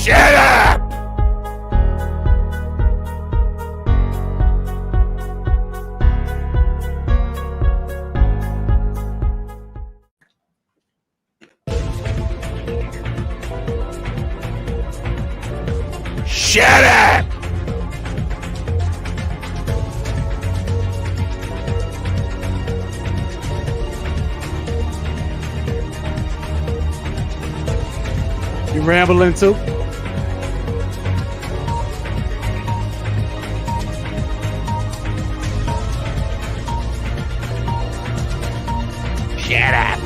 Shut up! Shut up! You rambling too? Shut up!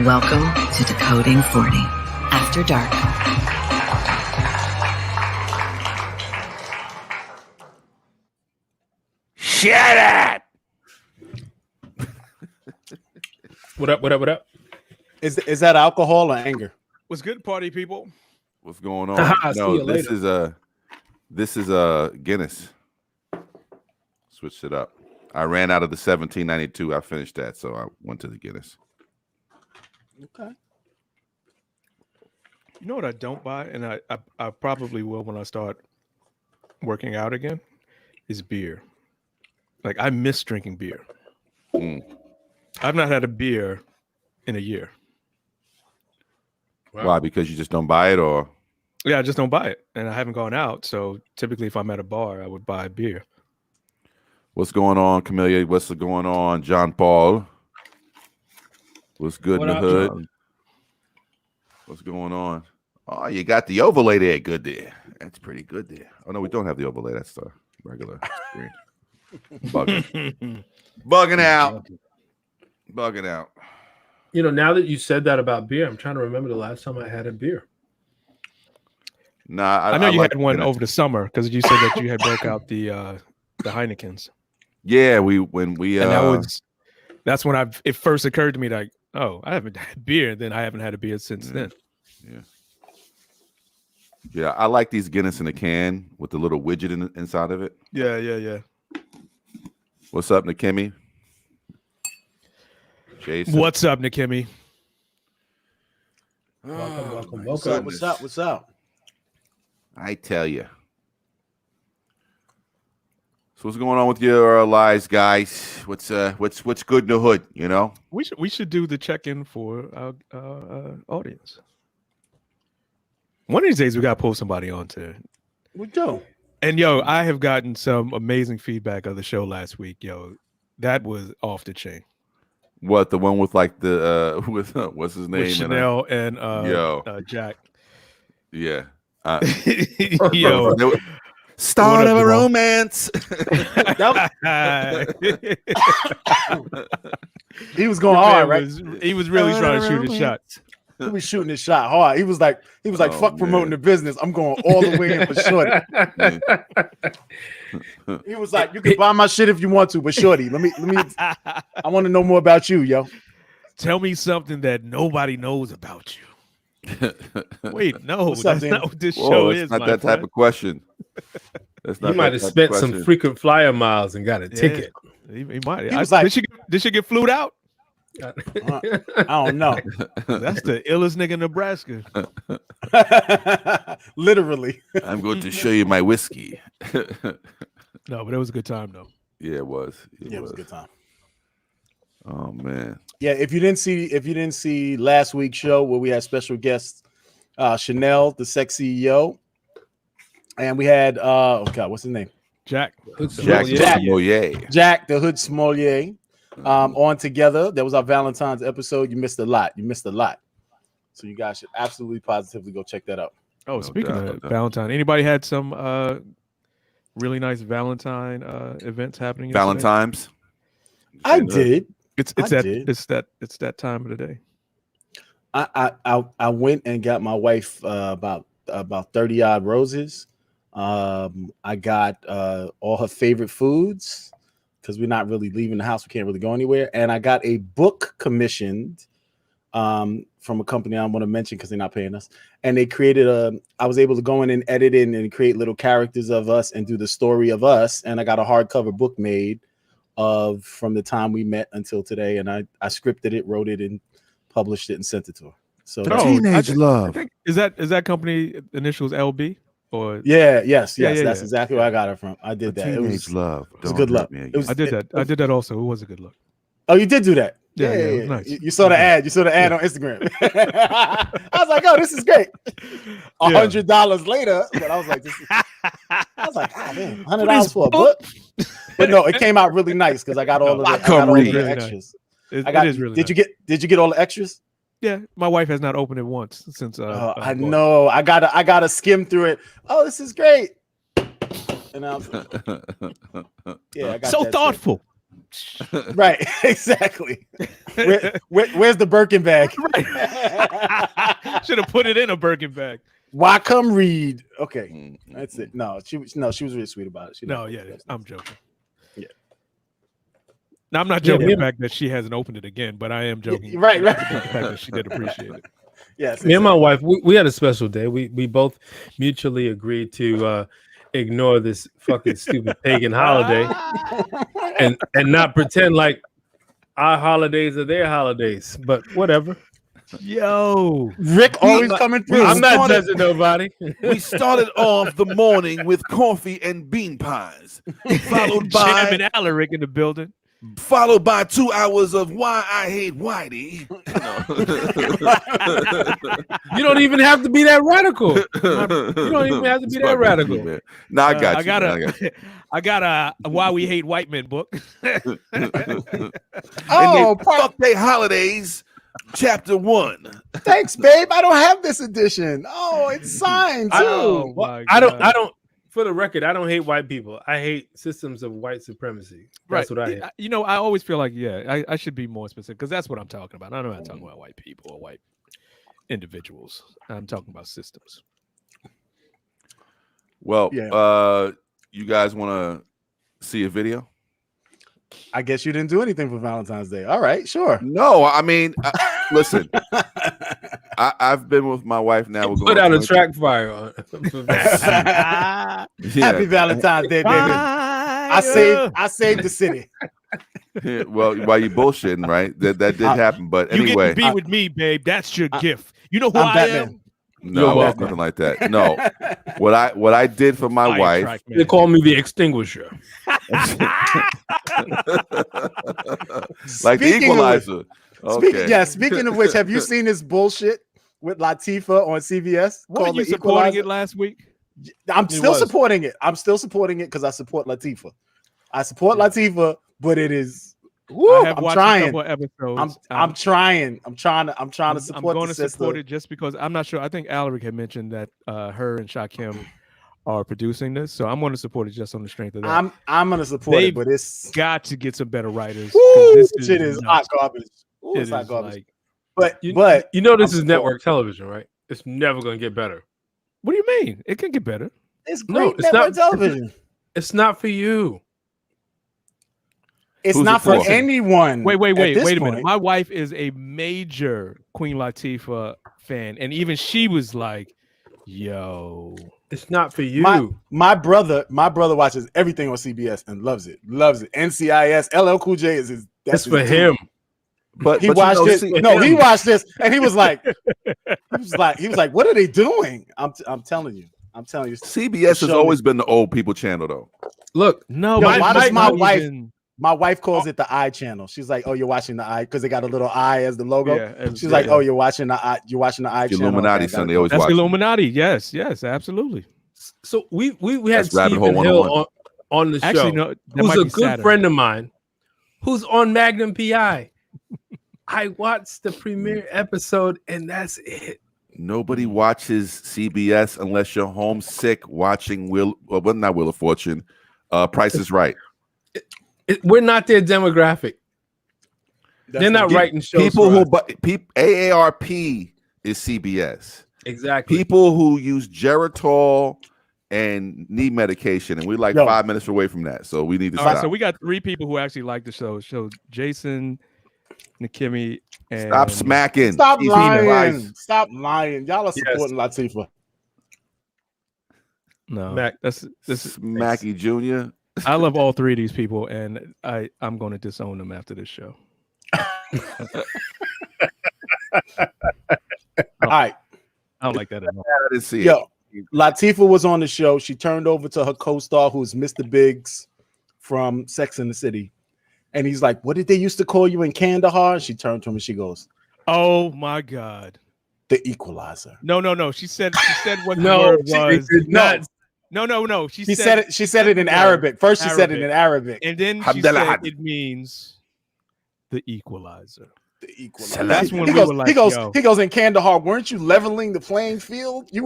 Welcome to Decoding 40 After Dark. Shut up! What up? What up? What up? Is that alcohol or anger? What's good, party people? What's going on? See No, you this later. is Guinness. Switched it up. I ran out of the 1792. I finished that, so I went to the Guinness. Okay. You know what I don't buy, and I probably will when I start working out again, is beer. Like, I miss drinking beer. I've not had a beer in a year. Wow. Why? Because you just don't buy it, or Yeah, I just don't buy it, and I haven't gone out. So typically, if I'm at a bar, I would buy beer. what's going on, Camellia? What's going on, John Paul? What's good What in the up, hood? John? What's going on? Oh, you got the overlay there. Good there. That's pretty good there. Oh no, we don't have the overlay. That's the regular screen. Bugging. Bugging out. Bugging out. You know, now that you said that about beer, I'm trying to remember the last time I had a beer. Nah, I know you like had one Guinness. over the summer because you said that you had broke out the Heinekens, Yeah, when we and that's when it first occurred to me, like, oh, I haven't had beer. Then I haven't had a beer since then. Yeah, I like these Guinness in a can with the little widget inside of it. Yeah. What's up, Nikemi? Jason. What's up, Nikemi? Welcome. What's up? I tell you. So what's going on with your lives, guys? What's good in the hood? You know. We should do the check-in for our audience. One of these days, we got to pull somebody on to. We do. And yo, I have gotten some amazing feedback of the show last week. Yo, that was off the chain. What, the one with like the with what's his name? With Chanel and Jack. Yeah. Yo, Start of a romance. He was going hard, right? He was really trying to shoot his shot. He was shooting his shot hard. He was like, Oh, fuck promoting the business. I'm going all the way in for shorty. He was like, you can buy my shit if you want to, but shorty, let me. I want to know more about you, yo. Tell me something that nobody knows about you. Wait, no, What's up, that's Dan? not what this Whoa, show it's is. not my that friend. type of question. That's not You might have spent some frequent flyer miles and got a ticket. He might. He was like, did she get flued out? I don't know. That's the illest nigga in Nebraska. Literally. I'm going to show you my whiskey. No, but it was a good time though. Yeah, it was. It was a good time. Oh man. Yeah, if you didn't see last week's show where we had special guests, Chanel, the sex CEO, and we had what's his name? Jack the Hood Sommelier. On together. That was our Valentine's episode. You missed a lot. So you guys should absolutely positively go check that out. Oh, speaking of Valentine, anybody had some really nice Valentine events happening yesterday? Valentine's? I did. It's that time of the day. I went and got my wife about 30 odd roses. I got all her favorite foods because we're not really leaving the house. We can't really go anywhere. And I got a book commissioned from a company I don't want to mention because they're not paying us. And they created I was able to go in and edit in and create little characters of us and do the story of us. And I got a hardcover book made from the time we met until today. And I scripted it, wrote it, and published it and sent it to her. So Teenage Love. Is that company initials LB? Or yes, Yeah, that's yeah. exactly where I got it from. I did that. Teenage Love. It was good luck. I did that. I did that also. It was a good look. Oh, you did do that? Yeah, it was nice. You saw the ad. You saw the ad on Instagram. I was like, "Oh, this is great." $100 later, but I was like, "I was like, ah, man, $100 for a book." But no, it came out really nice because I got all of the extras. It is really. Did you get all the extras? Yeah, my wife has not opened it once since. I know. I gotta skim through it. Oh, this is great. And I got so thoughtful. Right, exactly. Where's the Birkin bag? Right. Should have put it in a Birkin bag. Why come read? Okay, that's it. No, she was really sweet about it. I'm joking. Yeah. Now I'm not joking the fact that she hasn't opened it again, but I am joking. Right. The fact that she did appreciate it. Yes. Me and my wife, we had a special day. We both mutually agreed to ignore this fucking stupid pagan holiday and not pretend like our holidays are their holidays. But whatever. Yo, Rick always coming through. I'm not judging nobody. We started off the morning with coffee and bean pies, followed by Jam and Alaric in the building. Followed by 2 hours of Why I Hate Whitey. You don't even have to be that radical. You don't even have to be that radical. No, I got you. I got a Why We Hate White Men book. Fuck They Holidays, Chapter 1. Thanks, babe. I don't have this edition. Oh, it's signed too. I don't. For the record, I don't hate white people. I hate systems of white supremacy. That's what I hate. You know, I always feel like, I should be more specific because that's what I'm talking about. I'm not talking about white people or white individuals. I'm talking about systems. Well, you guys want to see a video? I guess you didn't do anything for Valentine's Day. All right, sure. No, I mean, listen, I've been with my wife now. We're Put out a track fire on. Happy Valentine's Day, baby. I saved the city. Yeah, well, while you bullshitting, right? That did happen. But you anyway, get to be with me, babe. That's your gift. You know who I'm I Batman. am? No, nothing like that. No, what I did for my wife. They call me the extinguisher. Like the Equalizer. Speaking of which, have you seen this bullshit with Latifah on CBS? Weren't you supporting it last week? I'm still supporting it. I'm still supporting it because I support Latifah. I support Latifah, but it is. Woo, I'm trying. A couple episodes. I'm trying. I'm trying to support. I'm going the to support it just because I'm not sure. I think Alaric had mentioned that her and Shakim are producing this, so I'm going to support it just on the strength of that. I'm going to support it, but it's got to get some better writers. Woo, this shit is hot garbage. Ooh, it's hot garbage. But you know this is network television, right? It's never going to get better. What do you mean? It can get better. It's great network television. It's not for you. It's not for anyone. Wait a minute. My wife is a major Queen Latifah fan, and even she was like, "Yo, it's not for you." My brother watches everything on CBS and loves it. NCIS, LL Cool J is that's for him. But he watched this. No, he watched this, and he was like, "What are they doing?" I'm telling you. CBS has always been the old people channel, though. Look, my wife calls it the I channel. She's like, "Oh, you're watching the I," because they got a little I as the logo. Yeah, she's like, "Oh, you're watching the I. You're watching the I channel." Illuminati, son. They always watch Illuminati. Yes, absolutely. So we had Stephen Hill on the show. Actually, no, who's a good friend of mine, who's on Magnum PI. I watched the premiere episode, and that's it. Nobody watches CBS unless you're homesick watching not Wheel of Fortune, Price is Right. We're not their demographic. They're not writing shows. People AARP is CBS. Exactly. People who use Geritol and need medication, and we're like Yo. 5 minutes away from that. So we need to All stop. right, so we got 3 people who actually like the show. So Jason, Nikimi, and Stop smacking. Stop Jesus lying. Christ. Stop lying. Y'all are supporting Latifah. No, Mac. this is Smacky Jr. I love all 3 of these people, and I'm going to disown them after this show. All right. I don't like that at all. I didn't see it. Yo, Latifah was on the show. She turned over to her co-star, who's Mr. Biggs from Sex and the City. And he's like, what did they used to call you in Kandahar? She turned to him and she goes, Oh my God. the Equalizer. No. She said what the No, word she was. did not. No. She said it in Arabic. First she said it in Arabic. And then she Abdullah. said it means the Equalizer. The Equalizer. That's when he we goes, were like, he goes, yo. he goes, in Kandahar, weren't you leveling the playing field? You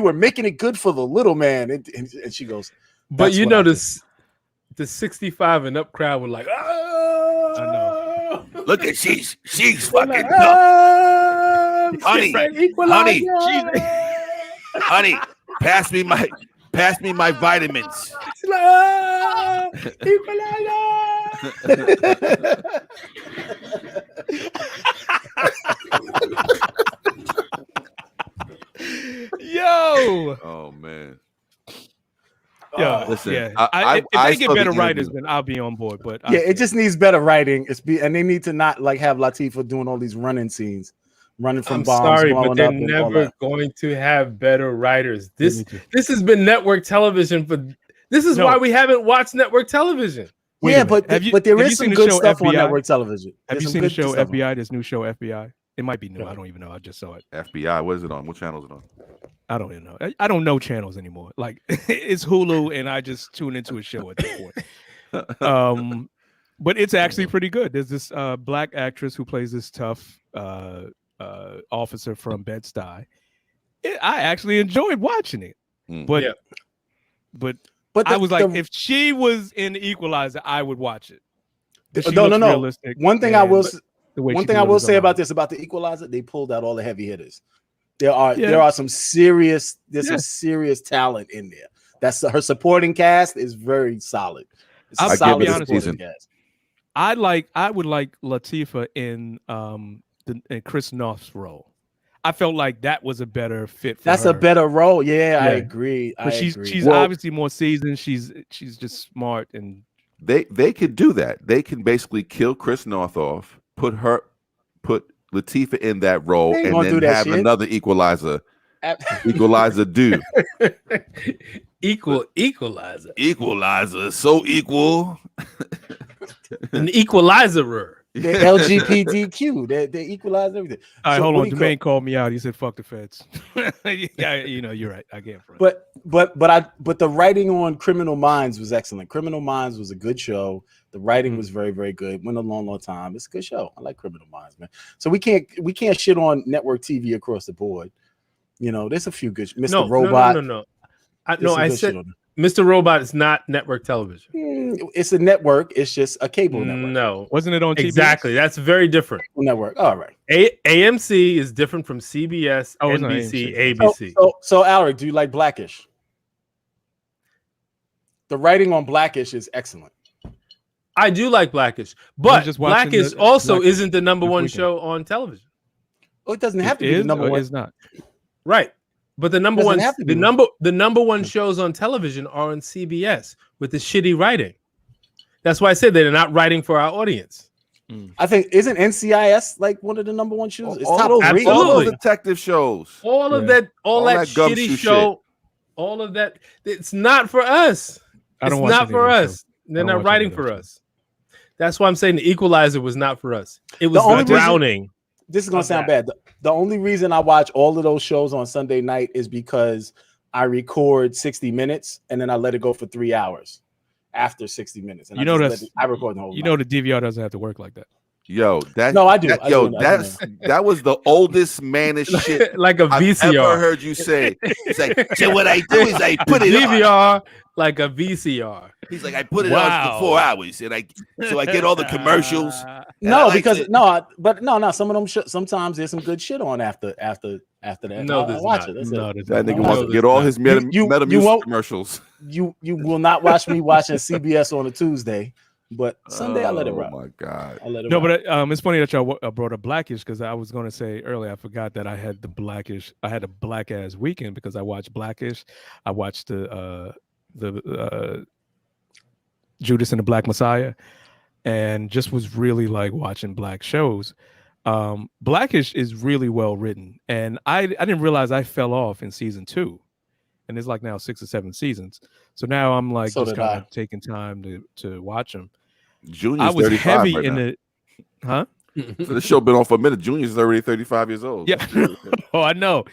were making it good for the little man. And she goes, But "That's you what I know, did." the 65 and up crowd were like, oh, I know. Look at she's fucking like, no. oh, Honey, honey, pass me my vitamins. Yo. Oh man. Yo, Listen, yeah. I If I they get saw the better writers, interview. then I'll be on board. But Yeah, it just needs better writing. And they need to not like have Latifah doing all these running scenes, running from I'm bombs. sorry, but blowing they're up and all never that. going to have better writers. Me This too. has been network television for. This is No. why we haven't watched network television. Wait a Yeah, minute. but there have you is seen some the good show stuff on FBI? network television. Have There's you some seen the good show stuff on- FBI? This new show FBI. It might be new. No. I don't even know. I just saw it. FBI. What is it on? What channel is it on? I don't even know. I don't know channels anymore. Like it's Hulu, and I just tune into a show at this point. But it's actually pretty good. There's this black actress who plays this tough officer from Bed-Stuy. I actually enjoyed watching it, Mm. but Yeah. but But I was like, if she was in Equalizer, I would watch it. 'Cause she no. looks realistic, One thing I and will the way one she thing I will delivers say her about lines. this about the Equalizer, they pulled out all the heavy hitters. There are Yeah. some serious Yeah. some serious talent in there. That's her supporting cast is very solid. It's a I'll solid be honest with supporting you. cast. I would like Latifah in in Chris North's role. I felt like that was a better fit for That's her. a better role. Yeah, I Yeah. agree. I But she's agree. Well- obviously more seasoned. She's just smart and They could do that. They can basically kill Chris North off, put Latifah in that role, They ain't and gonna do then that have shit. another Equalizer do. Equalizer, Equalizer, so equal. an equalizer. They're LGBTQ. They equalize everything. all right, So hold what on. do you call- Jermaine called me out. He said, "Fuck the feds." Yeah, you're right. I can't front. But the writing on Criminal Minds was excellent. Criminal Minds was a good show. The writing was very, very good. Went a long time. It's a good show. I like Criminal Minds, man. So we can't shit on network TV across the board. You know, there's a few good. Mr. Robot. No. there's some I good said shit on Mr. Robot is not network television. there. It's a network. It's just a cable network. No, Wasn't it on TBS? exactly. That's very different. Network. All right. AMC is different from CBS, Oh, it's not NBC, AMC. ABC. So Alaric, do you like Blackish? The writing on Blackish is excellent. I do like Blackish, I but was just watching Blackish the- also Blackish isn't the number this one weekend. show on television. Oh, it doesn't have to It be the is number or one. is not. Right. But the number Doesn't one have to be the number one shows on television are on CBS with the shitty writing. That's why I said they're not writing for our audience. I think isn't NCIS like one of the number one shows? It's all, top those, three. absolutely. all those detective shows. All of Yeah. that, all All that that gumshoe shitty shit. show, all of that, it's not for us. I It's don't watch not any for of those us. shows. They're I don't not watch writing any of for those us. That's why I'm saying the Equalizer was not for us. It was only the reason- drowning. This is gonna of sound that. bad. The only reason I watch all of those shows on Sunday night is because I record 60 minutes and then I let it go for 3 hours after 60 minutes. And You know I record the whole You night. know the DVR doesn't have to work like that. Yo, that No, I do. that- I yo, do. I do. that was the oldest mannish shit Like a I've ever VCR. heard you say. It's like, so what I do is I put it on. DVR like a VCR. He's like, I put it Wow. on for 4 hours, and I get all the commercials. And I No, like because it. no, but no. Some of them sometimes there's some good shit on after After that, No, I'll there's watch not. it. That's No, it. there's That not. nigga No, wants to there's get all not. his You Metamucil won't- commercials. You will not watch me watching CBS on a Tuesday, but Sunday I let it Oh rock. my god. I let it No, rock. but it's funny that y'all brought up Blackish because I was going to say earlier I forgot that I had the Blackish. I had a black ass weekend because I watched Blackish. I watched the Judas and the Black Messiah, and just was really like watching black shows. Blackish is really well written, and I didn't realize I fell off in season 2, and there's like now 6 or 7 seasons. So now I'm like So just did kind I. of taking time to watch them. Junior's I was 35 heavy right in now. the, huh? So this show been on for a minute. Junior's already 35 years old. Yeah. Oh, I know.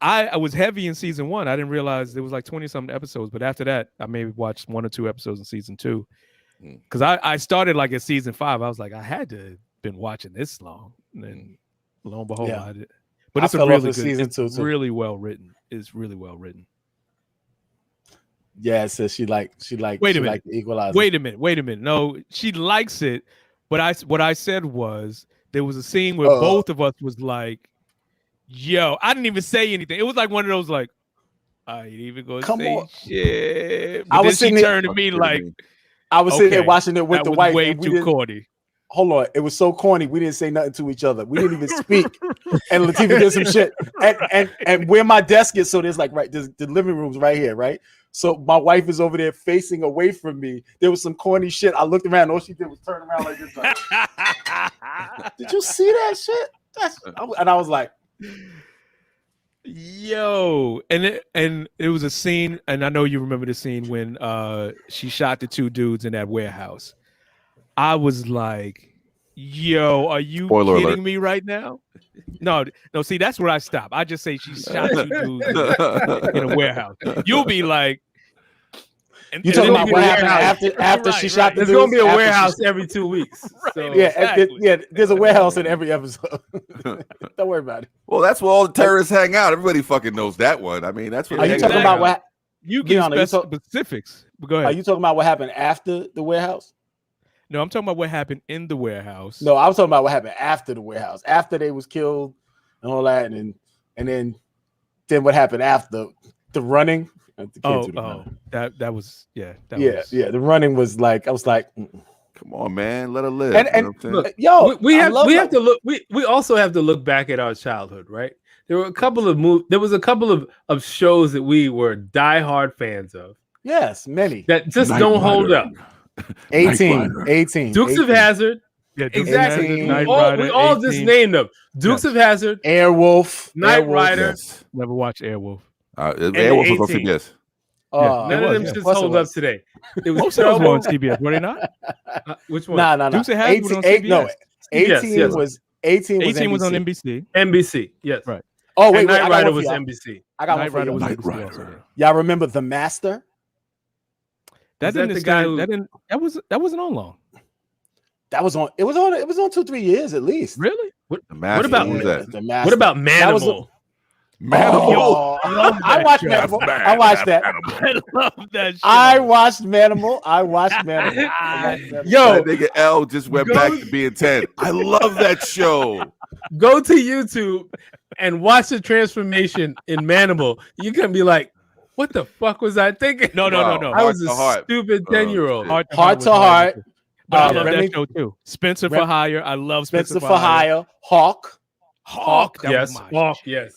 I was heavy in season 1. I didn't realize there was like 20 something episodes, but after that, I maybe watched 1 or 2 episodes in season 2. Because I started like at season 5. I was like, I had to have been watching this long. And then lo and behold, Yeah. I did. But I it's a fell off really in good season it's 2 too. really well written. It's really well written. Yeah, it says she liked Wait a she minute. liked the Equalizer. Wait a minute. No, she likes it. But what I said was there was a scene where both of us was like, yo, I didn't even say anything. It was like one of those like, I ain't even gonna Come say on. shit. But I then was she sitting there- turned to me like, I was sitting there okay, watching it with that the was wife. way And we too didn't, corny. hold on, it was so corny. We didn't say nothing to each other. We didn't even speak. And Latifah did some shit. And where my desk is, so there's like the living room's right here, right? So my wife is over there facing away from me. There was some corny shit. I looked around. All she did was turn around like this. Like, did you see that shit? And I was like, Yo, and it was a scene, and I know you remember the scene when she shot the 2 dudes in that warehouse. I was like, yo, are you Spoiler kidding alert. me right now? No, see, that's where I stop. I just say she shot 2 dudes in a warehouse. You'll be like, you talking about what happened after she shot the There's dudes? gonna be a After warehouse every 2 weeks. Right, So, Yeah, exactly. there's a warehouse in every episode. Don't worry about it. Well, that's where all the terrorists hang out. Everybody fucking knows that one. I mean, that's what Are they you hang talking out. about what? You give Leon, are you talk- specifics. Go Are ahead. you talking about what happened after the warehouse? No, I'm talking about what happened in the warehouse. No, I was talking about what happened after the warehouse, after they was killed and all that, and then what happened after the running. That was The was, running was like I was like, Come on, man. Let her live. And- You know what I'm saying? look, yo, we I have love to look. We also have to look back at our childhood, right? There were a couple of There was a couple of shows that we were diehard fans of yes, many that just Knight don't hold Rider. up. 18. Dukes of 18. Hazzard, yeah, Dukes of exactly. Hazzard, We Knight We Rider, all just 18. named them. Dukes of Hazzard, Airwolf, Knight Airwolf. Rider. Yes. Never watched Airwolf. Airwolf was on 18. CBS. None of them yeah. just Plus it hold was. up today. It was Most of those were on terrible. CBS, were they not? Which one? Nah. Dukes of Hazzard was on 18 no, CBS. 18 yes. was 18 was 18 was on NBC. NBC. NBC. Yes. Right. Oh And wait, Knight I got Rider one for was y'all. NBC. I got Knight one for Rider was y'all. Knight NBC Rider. also. Y'all remember The Master? That Is that didn't the guy extend- who- that wasn't on long. That was on. It was on 2-3 years at least. Really? The Master. about- Who's that? The Master. What about That was Manimal? Oh, I watched Manimal. I watched that. I love that show. I watched Manimal. I watched Manimal. Yo, That nigga L just went Go- back to being 10. I love that show. go to YouTube and watch the transformation in Manimal. You can be like, what the fuck was I thinking? No. I was a Heart to heart. stupid Oh, 10-year-old. shit. Heart to Heart. But I love Remington- that show too. Spencer Rem- for Hire. I love Spencer for Hire. Hawk. Hawk. That Yes. was mine. Hawk, yes.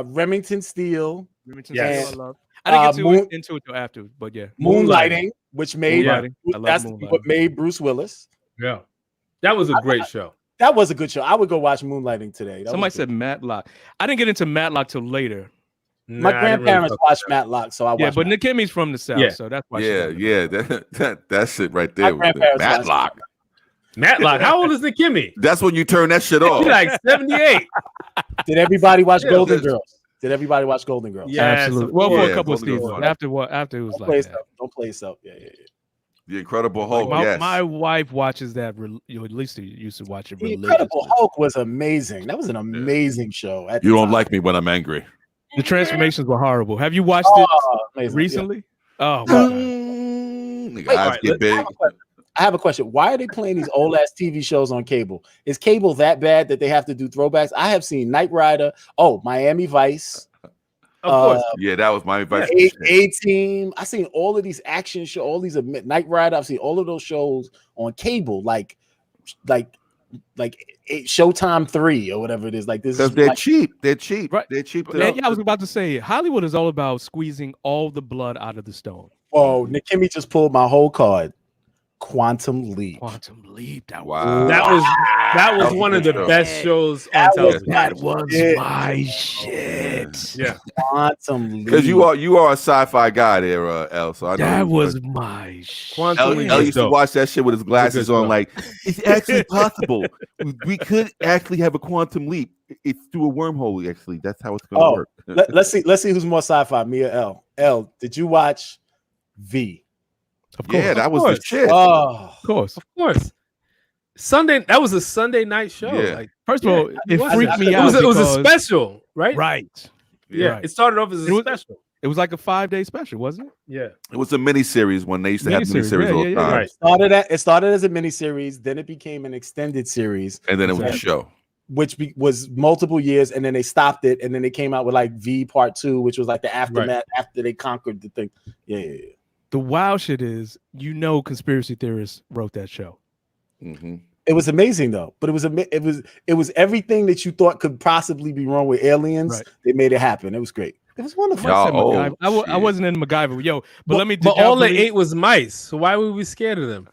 Remington Steele. Remington Yes. Steele, I love. I didn't get Moon- into it till after, but yeah. Moonlighting, which made Moonlighting. I love that's Moonlighting. what made Bruce Willis. Yeah. That was a great show. That was a good show. I would go watch Moonlighting today. That Somebody was good. said Matlock. I didn't get into Matlock till later. My Nah, I didn't grandparents really watched Matlock, so I watched. Yeah, but Matlock. Nikimi's from the South, Yeah. so that's why. she Yeah, loved it. yeah. That shit right there. Was grandparents watched Matlock. Matlock. How old is Nikimi? That's when you turn that shit off. She's like 78. Did everybody watch Yeah, Golden that's- Girls? Did everybody watch Golden Girls? Yeah. Absolutely. Well, for Yeah, a couple of Golden Girls seasons. was After it was Don't like play that. yourself. Don't play yourself. Yeah. The Incredible Hulk. My, yes. my wife watches that. At least you used to watch it The religiously. Incredible Hulk was amazing. That was an amazing show. At the You don't time. like me when I'm angry. The transformations were horrible. Have you watched Oh, it amazing. recently? Oh, my God. Nigga, Wait, eyes alright, get big. I have a question. Why are they playing these old ass TV shows on cable? Is cable that bad that they have to do throwbacks? I have seen Knight Rider. Oh, Miami Vice. Of course. Yeah, that was my advice. A-Team. I seen all of these action shows, all these Knight Rider. I've seen all of those shows on cable, like Showtime 3 or whatever it is. Like this, Because they're cheap. They're cheap. Right. They're cheap. Yeah, I was about to say Hollywood is all about squeezing all the blood out of the stone. Whoa, Nick Kimmy just pulled my whole card. Quantum Leap. Quantum Leap. Wow. That was one of the best shows on television. That was my shit. Yeah. Quantum Leap. Because you are a sci-fi guy there, L. So I know That was my shit. Quantum Leap L was used to dope. watch that shit with his glasses on, show. like it's actually possible. We could actually have a quantum leap. It's through a wormhole. Actually, that's how it's gonna work. Let's see who's more sci-fi, me or L. L, did you watch V? Of course. Yeah, that was course. the shit. Oh, Of course. Of course. That was a Sunday night show. Yeah. Like, First of all, it was freaked me it out. was a because- special, right? Right. Yeah. Right. It started off as a It was- special. It was like a 5-day special, wasn't it? Yeah. It was a mini series when they used to have mini Miniseries, series all the yeah, time, Right. it started as a miniseries, then it became an extended series, and then it was a Exactly. show. which was multiple years, and then they stopped it, and then they came out with like V Part 2, which was like the aftermath after they conquered the thing. Yeah. The wild shit is, conspiracy theorists wrote that show. Mm-hmm. It was amazing though, but it was everything that you thought could possibly be wrong with aliens. Right. They made it happen. It was great. It was wonderful. Y'all Said old, MacGyver. I shit. wasn't in MacGyver, but let me. But did y'all all they believe- ate was mice. So why would we be scared of them?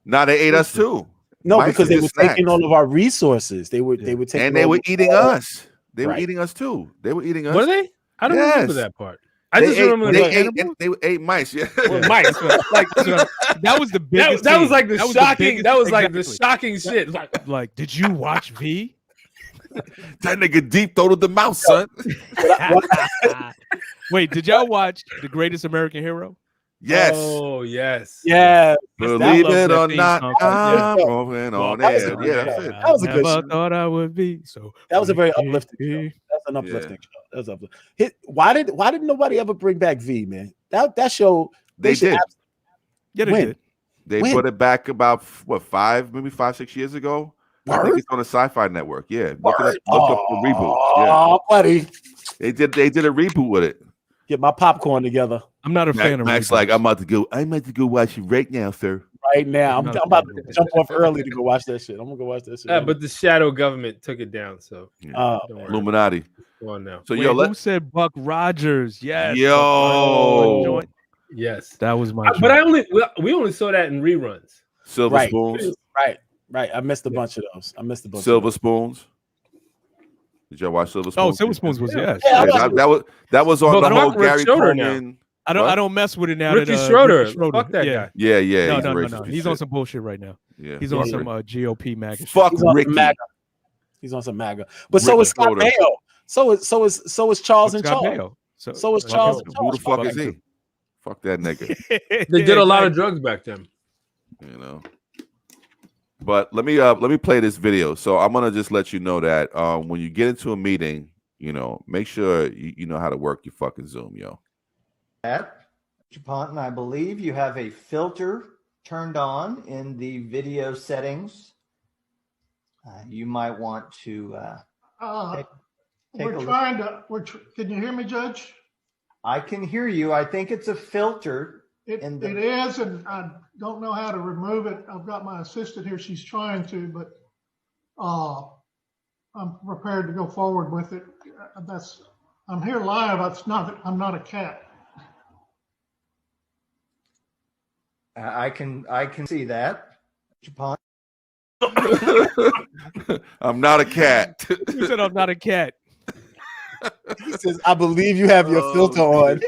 Now they ate us too. No, Mice because were they were just taking snacks. all of our resources. They were taking And they all were the- eating us. They were Right. eating us too. They were eating us. Were they? I don't remember Yes. that part. I just remember they ate mice. Yeah. mice. Like that was the biggest. that was thing. like the shocking. biggest- That was like the exactly. shocking shit. Like, Like, did you watch V? That nigga deep throated the mouse, son. Wait, did y'all watch The Greatest American Hero? Yes. Oh yes. Yeah, Believe love it that or theme not, song. I'm Yeah. moving on that was air. a- Yeah, that's it. That was a good Never show. thought I would be so. that was a very uplifting show. free. That's an uplifting show. That was uplifting. Why did nobody ever bring back V, man? That show They should did. Yeah, they When? did. They When? put it back about maybe 5-6 years ago. I think Word? it's on the Sci-Fi Network. Yeah, look Word? up the reboot. Yeah, Oh, buddy, they did a reboot with it. get my popcorn together I'm not a fan of Max reboots. like, I'm about to go watch it right now, sir. right now. I'm No, about no, to jump off early to go watch that shit. I'm gonna go watch that shit. Yeah, but the shadow government took it down. So don't worry. Illuminati. Go on now. So Wait, yo, who said Buck Rogers? Yes. Yo. Joint. Yes. That was my. But we only saw that in reruns. Silver right, Spoons. right. I missed a bunch of those. Silver Spoons. Did y'all watch Silver Spoons? Oh, Silver Spoons was Yeah. yes. Yeah, Yeah, that was on But the whole Rick Gary Schroeder now. Coleman. I What? don't mess with it now. Ricky that, Schroeder. Ricky Schroeder. Fuck that yeah. guy. Yeah, No, he's no. racist as He's shit. on some bullshit right now. Yeah, He's on fuck some Rick. GOP MAGA. shit. Fuck He's on Ricky. some MAGA. He's on some MAGA. But so Rick is Scott Schroeder. Baio. So is Charles and Scott Charles. Baio. So is Charles and Who the Charles. fuck is he? Fuck that nigga. They did a lot of drugs back then. You know. But let me play this video. So I'm gonna just let you know that when you get into a meeting, make sure you know how to work your fucking Zoom, yo. Mr. Ponton, I believe you have a filter turned on in the video settings. You might want to take We're a look. trying to. Can you hear me, Judge? I can hear you. I think it's a filter. It And the- it is, and I don't know how to remove it. I've got my assistant here. She's trying to, but I'm prepared to go forward with it. I'm here live. I'm not a cat. I can see that, Mr. Ponton. I'm not a cat. You said I'm not a cat. He says, I believe you have your filter on.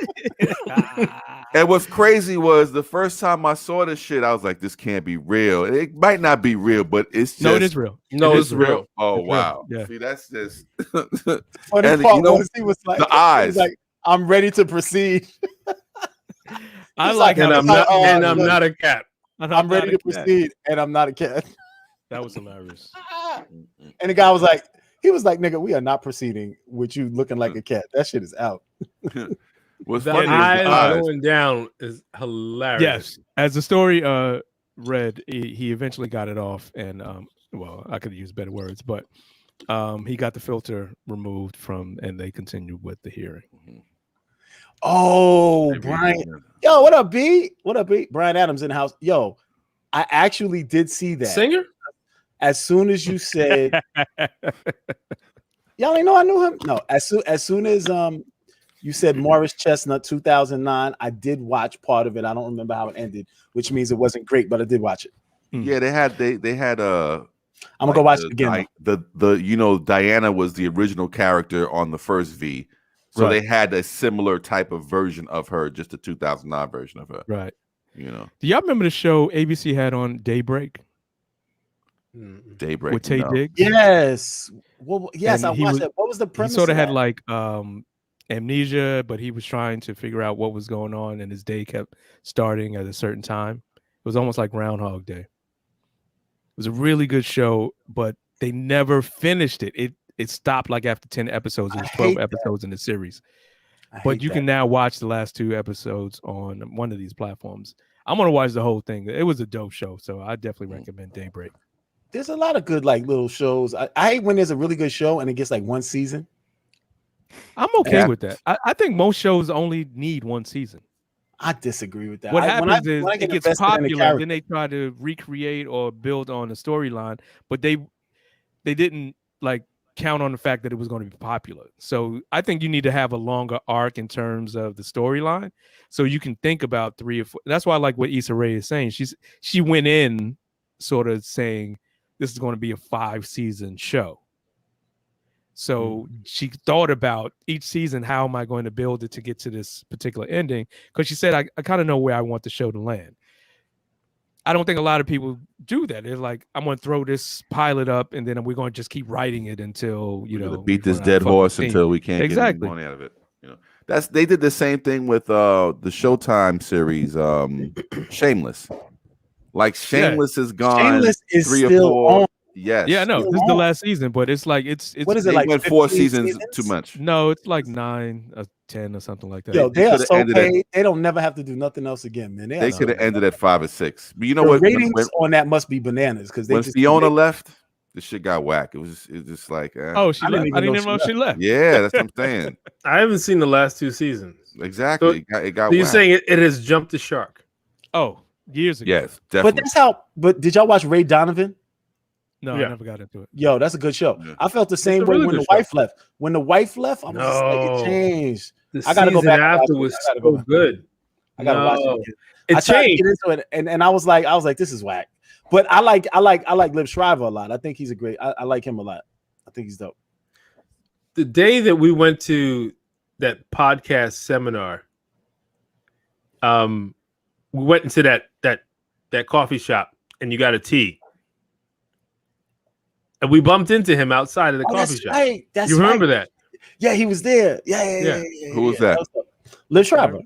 And what's crazy was the first time I saw this shit, I was like, this can't be real. It might not be real, but it's just No, it is real. No, it it's is real. Oh It's real. wow. Yeah. See, that's just Funny And part you know, was he was like, the eyes. like, I'm ready to proceed. I He's like like, how and I'm not a cat. I'm ready to proceed. proceed, and I'm not a cat. That was hilarious. And the guy was like, nigga, we are not proceeding with you looking like a cat. That shit is out. what's The funny is eyes the eyes. going down is hilarious. Yes, as the story read, he eventually got it off, and well, I could use better words, but he got the filter removed and they continued with the hearing. Oh, Brian. Yo, what up, B? What up, B? Brian Adams in the house. Yo, I actually did see that. Singer? As soon as you said, y'all ain't know I knew him. No, as soon as you said Morris Chestnut 2009, I did watch part of it. I don't remember how it ended, which means it wasn't great, but I did watch it. Yeah, they had I'm gonna go watch it again. Diana was the original character on the first V. So they had a similar type of version of her, just a 2009 version of her. Right. You know. Do y'all remember the show ABC had on Daybreak? Daybreak with Tay Diggs? Yes. Well, yes, I watched that. What was the premise? He sort of had like amnesia, but he was trying to figure out what was going on, and his day kept starting at a certain time. It was almost like Groundhog Day. It was a really good show, but they never finished it. It stopped like after 10 episodes. It was 12 episodes in the series. But you can now watch the last 2 episodes on one of these platforms. I'm going to watch the whole thing. It was a dope show, so I definitely recommend Daybreak. There's a lot of good like little shows. I hate when there's a really good show and it gets like one season. I'm okay with that. I think most shows only need one season. I disagree with that. What happens is it gets popular, then they try to recreate or build on the storyline, but they didn't like count on the fact that it was going to be popular. So I think you need to have a longer arc in terms of the storyline, so you can think about 3 or 4. That's why I like what Issa Rae is saying. She went in sort of saying this is going to be a 5-season show. So she thought about each season, how am I going to build it to get to this particular ending? Because she said, I kind of know where I want the show to land. I don't think a lot of people do that. It's like, I'm going to throw this pilot up and then we're going to just keep writing it until, beat this dead horse until we can't get any money out of it. They did the same thing with the Showtime series, Shameless. Like Shameless is gone. Shameless is 3 or still 4. on. Yes. Yeah, no, this is the last season, but it's like it's what is it like? Went 4 seasons too much. No, it's like 9 or 10 or something like that. Yo, they are so paid. They don't never have to do nothing else again, man. They could have ended at 5 or 6. But you know the what? Ratings on that must be bananas because when Fiona left, the shit got whack. It was just like oh, she left. I didn't even know she left. Yeah, that's what I'm saying. I haven't seen the last 2 seasons. Exactly. So, it got so you're whack. saying it has jumped the shark? Oh, years ago. Yes, definitely. But that's how. But did y'all watch Ray Donovan? No, I never got into it. Yo, that's a good show. Yeah. I felt the same way when the wife left. When the wife left, I was just like, it changed. I gotta go back. After was so good. I gotta watch it again. It changed. To get into it, and I was like, this is whack. But I like Liv Shriver a lot. I think he's a great. I like him a lot. I think he's dope. The day that we went to that podcast seminar, we went into that coffee shop, and you got a tea. And we bumped into him outside of the coffee shop. Right. You remember that? Yeah, he was there. Yeah. Who was that? Liv Shriver.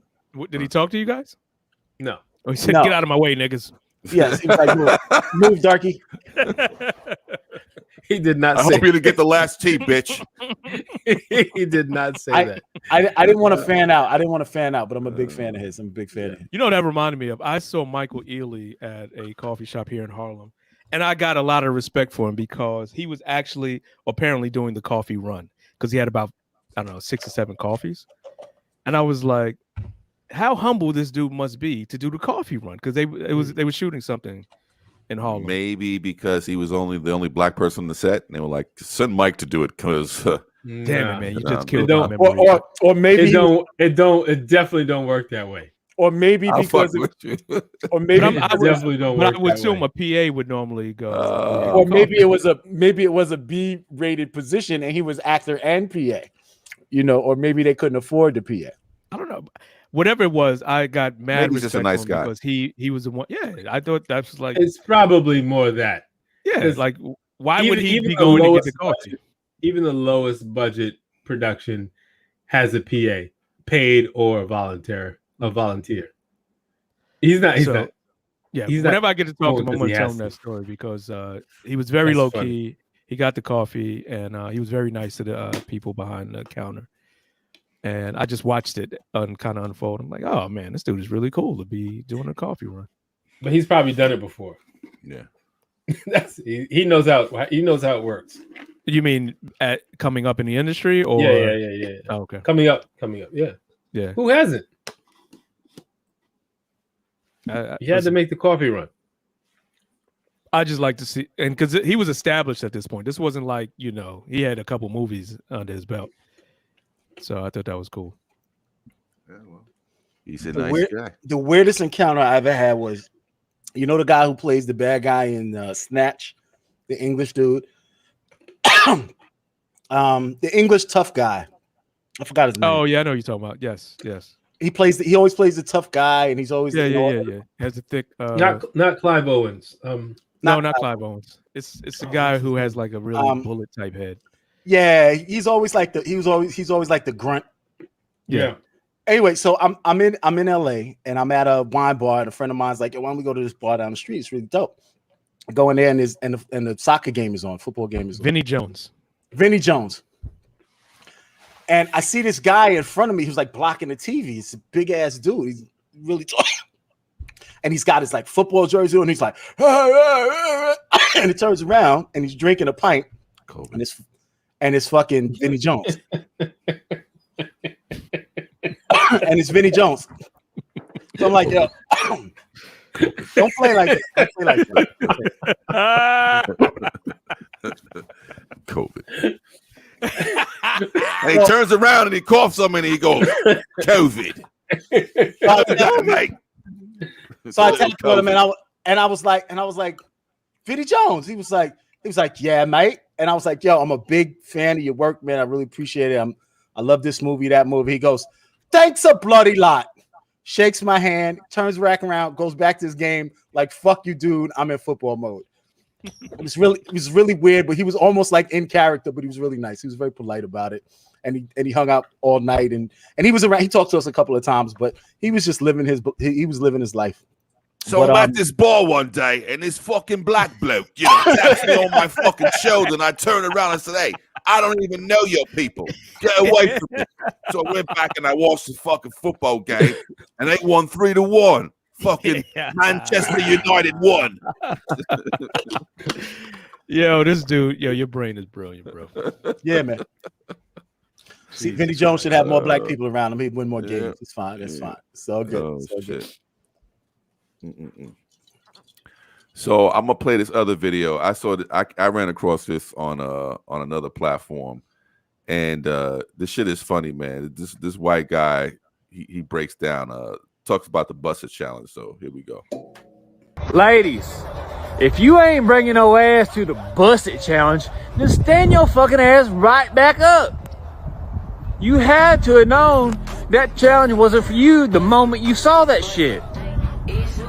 Did he talk to you guys? No. Oh, he said, "Get out of my way, niggas." Yes, he was like, move, darky. He did not. I hope you didn't get the last tea, bitch. He did not say that. I didn't want to fan out. But I'm a big fan of his. I'm a big fan of him. You know what that reminded me of? I saw Michael Ealy at a coffee shop here in Harlem. And I got a lot of respect for him because he was actually apparently doing the coffee run because he had about, 6 or 7 coffees. And I was like, how humble this dude must be to do the coffee run because they were shooting something in Harlem. Maybe because he was the only black person on the set, and they were like, send Mike to do it because damn it, man, you just killed my memory. Or maybe it definitely don't work that way. Or maybe because or maybe definitely don't work. I would assume a PA would normally go. Or maybe it was a B-rated position and he was actor and PA. Or maybe they couldn't afford the PA. I don't know. Whatever it was, I got mad. Maybe he's just a nice guy because he was the one. Yeah, I thought that was like it's probably more that. Yeah, it's like why would he be going to get the coffee? Even the lowest budget production has a PA, paid or volunteer. He's not. Yeah. Whenever I get to talk to him, I'm going to tell him that story because he was very low key. He got the coffee and he was very nice to the people behind the counter. And I just watched it kind of unfold. I'm like, oh man, this dude is really cool to be doing a coffee run. but he's probably done it before. Yeah. He knows how it works. You mean at coming up in the industry, or Yeah. Oh, okay. Coming up. Yeah. Who hasn't? You had to make the coffee run. I just like to see, and because he was established at this point. This wasn't like, he had a couple movies under his belt, so I thought that was cool. Yeah, well, he's a nice guy. The weirdest encounter I ever had was, the guy who plays the bad guy in Snatch, the English dude, the English tough guy. I forgot his name. Oh yeah, I know what you're talking about. Yes. He always plays the tough guy, and he's always Yeah. Has a thick. Not Clive Owens. No, not Clive Owens. It's a guy who has like a really bullet type head. Yeah, he's always like the grunt. Yeah. Anyway, so I'm in LA, and I'm at a wine bar, and a friend of mine's like, why don't we go to this bar down the street? It's really dope. I go in there, and the soccer game is on, football game is on. Vinny Jones. And I see this guy in front of me who's like blocking the TV. He's a big ass dude. He's really tall. And he's got his like football jersey on, and he's like, and he turns around and he's drinking a pint. And it's fucking Vinny Jones. And it's Vinny Jones. So I'm like, yo, don't play like that. Don't play like that. COVID. And he turns around and he coughs something and he goes, COVID. So I texted him, and I was like, Vinny Jones. He was like, yeah, mate. And I was like, yo, I'm a big fan of your work, man. I really appreciate it. I love this movie, that movie. He goes, thanks a bloody lot. Shakes my hand, turns back around, goes back to his game, like, fuck you, dude. I'm in football mode. It was really weird, but he was almost like in character, but he was really nice. He was very polite about it. And he hung out all night, and he was around. He talked to us a couple of times, but he was just living his life. So I'm at this bar one day, and this fucking black bloke, taps me on my fucking shoulder, and I turn around and said, hey, I don't even know your people. Get away from me. So I went back and I watched the fucking football game, and they won 3-1. Fucking Manchester United won. Yo, this dude, your brain is brilliant, bro. Yeah, man. See, Vinny Jones should have more black people around him. He'd win more games. It's fine. It's fine. It's all good. Oh, it's all good. So I'm gonna play this other video. I saw that I ran across this on another platform, and this shit is funny, man. This white guy, he breaks down, talks about the busted challenge. So here we go. Ladies, if you ain't bringing no ass to the busted challenge, then stand your fucking ass right back up. You had to have known that challenge wasn't for you the moment you saw that shit.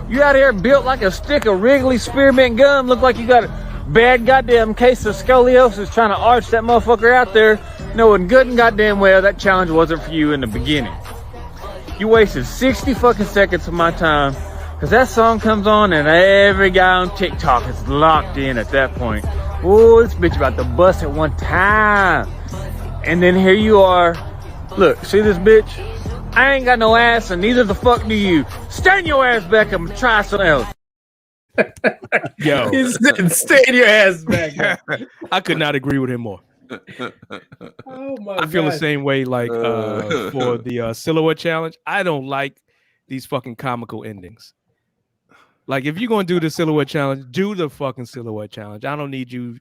You out here built like a stick of Wrigley spearmint gum, look like you got a bad goddamn case of scoliosis trying to arch that motherfucker out there, knowing good and goddamn well that challenge wasn't for you in the beginning. You wasted 60 fucking seconds of my time, because that song comes on and every guy on TikTok is locked in at that point. Oh, this bitch about to bust at one time. And then here you are. Look, see this bitch? I ain't got no ass, and neither the fuck do you. Stand your ass back up and try something else. Yo, stand your ass back. I could not agree with him more. Oh my! I feel the same way. Like for the silhouette challenge, I don't like these fucking comical endings. Like, if you're gonna do the silhouette challenge, do the fucking silhouette challenge. I don't need you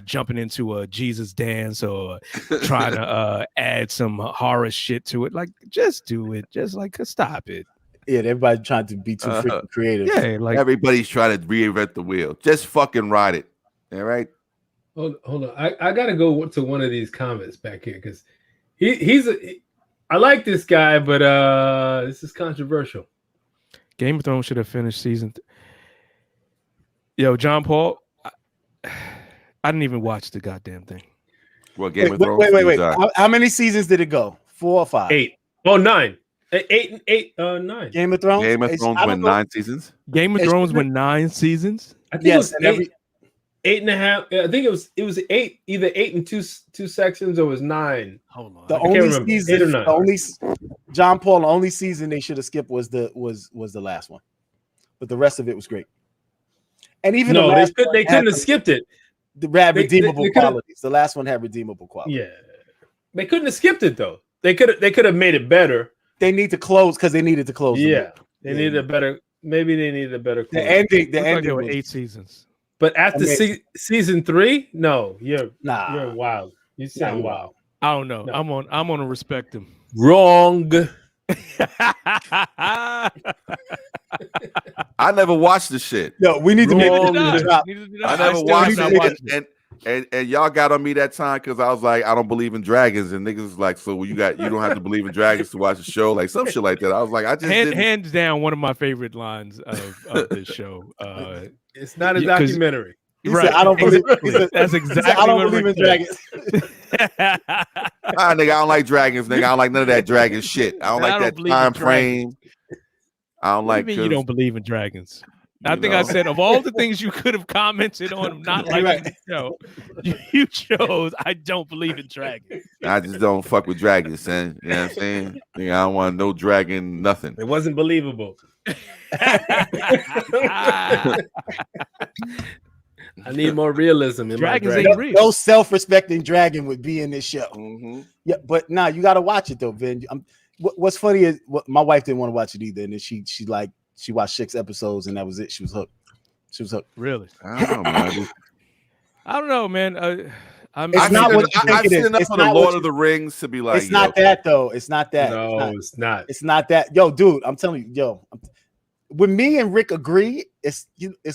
jumping into a Jesus dance or trying to add some horror shit to it. Like, just do it. Just like, stop it. Yeah, everybody's trying to be too freaking creative. Yeah, like everybody's trying to reinvent the wheel. Just fucking ride it. All right. Hold on. I gotta go to one of these comments back here because I like this guy, but this is controversial. Game of Thrones should have finished season. Yo, John Paul, I didn't even watch the goddamn thing. Well, Game of Thrones. Wait. How many seasons did it go? 4 or 5? 8. Oh, 9. 9. Game of Thrones. Game of Thrones went 9 seasons. Game of Thrones went 9 seasons. I think it was 8.5. I think it was 8, either 8 and 2 sections, or it was 9. Hold on. The only John Paul, the only season they should have skipped was the last one. but the rest of it was great. And even No, the last they one couldn't had have skipped it. the had They redeemable could've- qualities. The last one had redeemable qualities. Yeah, they couldn't have skipped it though. They could have made it better. They need to close because they needed to close. the Yeah, book. they needed a better. Maybe they needed a better. The close. ending. The Looks like ending there were was 8 seasons. But after Amazing. season 3, no, you're nah. wild. You sound you're wild. I don't know. No. I'm gonna respect him. Wrong. I never watched the shit. Yo, we need to make Wrong. a drop. I never watched it. And y'all got on me that time because I was like, I don't believe in dragons, and niggas was like, so you don't have to believe in dragons to watch the show, like some shit like that. I was like, I just didn't. Hands down, one of my favorite lines of this show. It's not a 'cause- documentary. He said, I don't believe. He said, That's he said, exactly I don't what believe in Rick dragons. Nigga, I don't like dragons, nigga. I don't like none of that dragon shit. I don't I like don't that believe in time dragons. frame. I don't What like. do you mean you 'cause, don't believe in dragons? I you think I know. said of all the things you could have commented on not liking Right. the show, you chose I don't believe in dragons. I just don't fuck with dragons, son. You know what I'm saying? Nigga, I don't want no dragon, nothing. It wasn't believable. I need more realism in Dragons my ain't dragon. real. No self-respecting dragon would be in this show. Mm-hmm. Yeah, but nah, you got to watch it though, Vin. What's funny is my wife didn't want to watch it either, and then she watched 6 episodes and that was it. She was hooked. She was hooked. Really? I don't know, man. I don't know, man. It's I've not seen, what you think I've it seen is. enough It's of the not Lord what of the Rings to be like, It's not yo, that though. It's not that. No, it's not. It's not that. Yo, dude, I'm telling you, when me and Rick agree, it's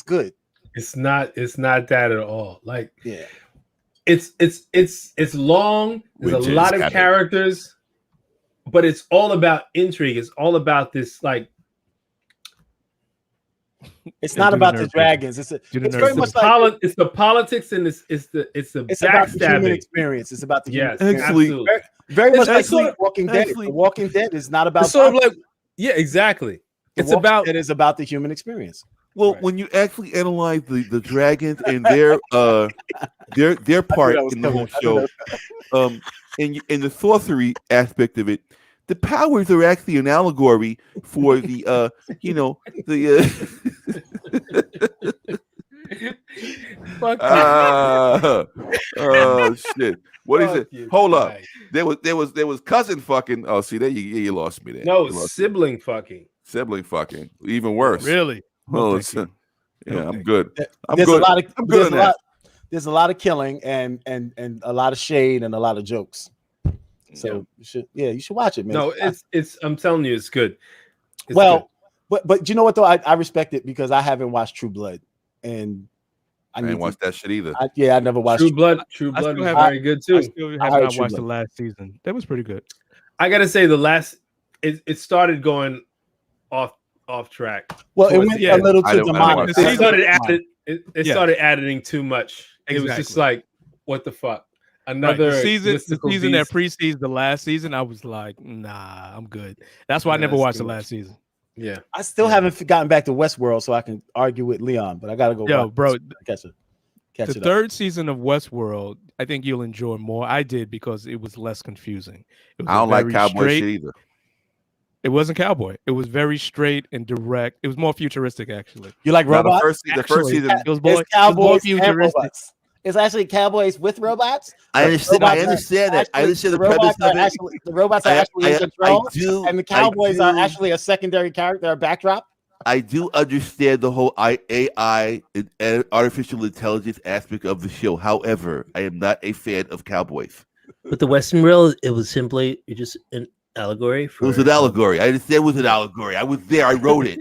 good. It's not that at all. Like Yeah. it's long. There's Which a is lot of canon. characters, but it's all about intrigue. It's all about this like It's Yeah, not do the about the nerd dragons. It's the very nerd much the like it's the politics and it's the it's about the human backstabbing. experience. It's about the human Yes, experience. Actually- absolutely. Very much It's like sort of- Walking Dead. actually- The Walking Dead is not about It's sort of violence. like yeah, exactly. The It's Walking about Dead is about the human experience. Well, Right. when you actually analyze the dragons and their part that was in the whole coming. show, in the sorcery aspect of it, the powers are actually an allegory for the fuck oh shit. What is Fuck it? you, Hold up. guy. There was cousin fucking. Oh, see there you lost me there. No, You lost me. sibling fucking. Sibling fucking. Even worse. Really? Oh, No, it's, thank you. yeah, I'm good. I'm There's good. a lot of I'm good on that. there's a lot of killing and a lot of shade and a lot of jokes. So you should watch it, man. No, it's I'm telling you, it's good. It's well, good. but you know what though? I respect it because I haven't watched True Blood, and I didn't watch that shit either. I never watched True Blood I is still have- very good too. I still have heard not True watched the Blood. last season. That was pretty good. I gotta say the last it started going off track. Well, it towards went the a end. little I too don't- I don't demonic. watch that. It started Right. adding it Yeah. started adding too much. It was just Exactly. like, what the fuck? Right. Another The season mystical that beast. precedes the last season, I was like, nah, I'm good. That's why I Yeah, never that's watched too the much. last season. Yeah. I still haven't gotten back to Westworld, so I can argue with Leon, but I gotta go. Yo, watch bro, it. catch The it up. third season of Westworld, I think you'll enjoy more. I did because it was less confusing. It was I don't like very cowboy straight- shit either. It wasn't cowboy. It was very straight and direct. It was more futuristic, actually. You like Now, robots? the first Actually, season. It was more, It's cowboys and futuristic. robots. It's actually cowboys with robots. I understand. I Robots are understand that. I actually- understand the robots premise are of it. actually- the robots are actually in I control, do. and the cowboys I are do- actually a secondary character, a backdrop. I do understand the whole AI and artificial intelligence aspect of the show. However, I am not a fan of cowboys. With the Western world, it was simply just an allegory It for was an allegory. I understand it was an allegory. I was there. I wrote it.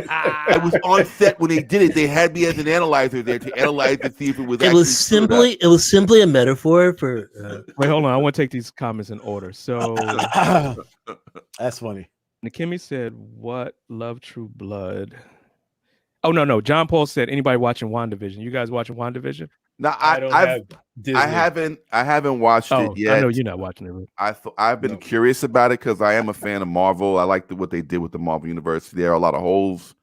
I was on set when they did it. They had me as an analyzer there to analyze to see if it was. It actually was true or not. simply a metaphor for Wait, hold on. I want to take these comments in order. So That's funny. Nakimi said, "What? Love True Blood." Oh no. John Paul said, "Anybody watching WandaVision? You guys watching WandaVision?" No, I don't I have Disney. haven't watched Oh, it yet. I know you're not watching it. Really. I've been No. curious about it because I am a fan of Marvel. I like what they did with the Marvel universe. There are a lot of holes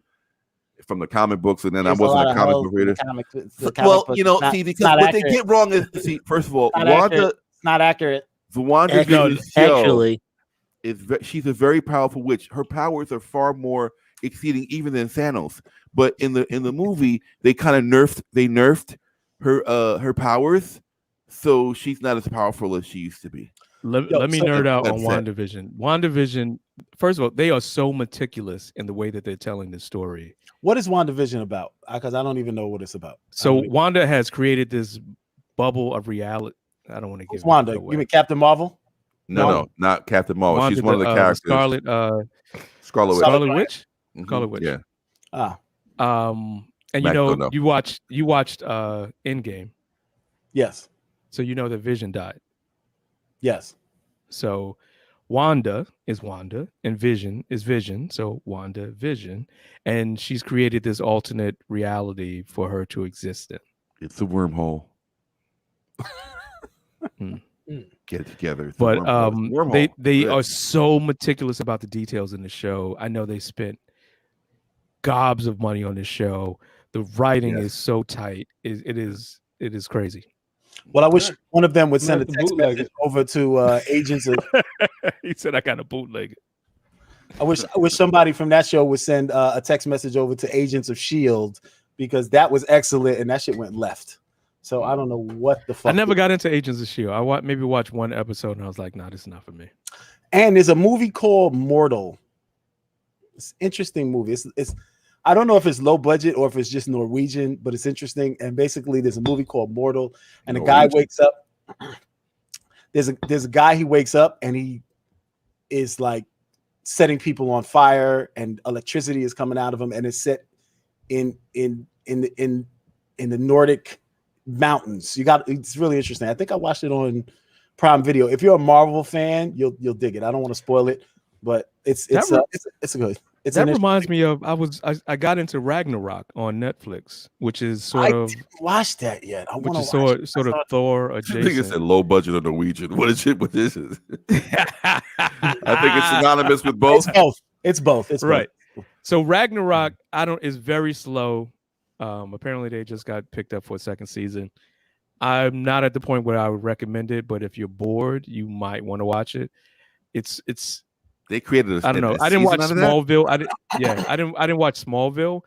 from the comic books, and then I There's a wasn't lot a of comic holes book in reader. the comic- the Well, comic book. you know, It's not- see, it's because not what they accurate. get wrong is, see, first of all, Not Wanda, accurate. It's not accurate. the Wanda actually, show actually is she's a very powerful witch. Her powers are far more exceeding even than Thanos. But in the movie, they kind of nerfed her powers, so she's not as powerful as she used to be. Let me nerd out on WandaVision. WandaVision, first of all, they are so meticulous in the way that they're telling the story. What is WandaVision about? Because I don't even know what it's about. So Wanda has created this bubble of reality. I don't want to give Wanda. it away. You mean Captain Marvel? No, not Captain Marvel. Wanda, she's one of the characters. Scarlet Witch. Mm-hmm. Scarlet Witch. Yeah. And Mack Burnett. you watched Endgame. Yes. So you know that Vision died. Yes. So Wanda is Wanda and Vision is Vision. So Wanda Vision. And she's created this alternate reality for her to exist in. It's a wormhole. Get it together. It's But they yeah. are so meticulous about the details in the show. I know they spent gobs of money on this show. The writing is so tight. It is crazy. Well, I wish one of them would send a text message over to agents of. He said, "I got a bootleg." I wish somebody from that show would send a text message over to Agents of S.H.I.E.L.D. because that was excellent and that shit went left. So I don't know what the fuck. I never got into Agents of S.H.I.E.L.D. I maybe watched one episode and I was like, "Nah, this is not for me." And there's a movie called Mortal. It's an interesting movie. It's I don't know if it's low budget or if it's just Norwegian, but it's interesting. And basically, there's a movie called Mortal, and a guy wakes up. There's a guy he wakes up and he is like setting people on fire, and electricity is coming out of him, and it's set in the Nordic mountains. It's really interesting. I think I watched it on Prime Video. If you're a Marvel fan, you'll dig it. I don't want to spoil it, but it's a good. That reminds me of I got into Ragnarok on Netflix, which is sort of didn't watch that yet. Which is sort of Thor adjacent. I think it's a low budget or Norwegian. What is it? What is it? I think it's synonymous with both. It's both. It's right. So Ragnarok, is very slow. Apparently they just got picked up for a second season. I'm not at the point where I would recommend it, but if you're bored, you might want to watch it. It's They created I don't know. I didn't watch Smallville. I didn't watch Smallville,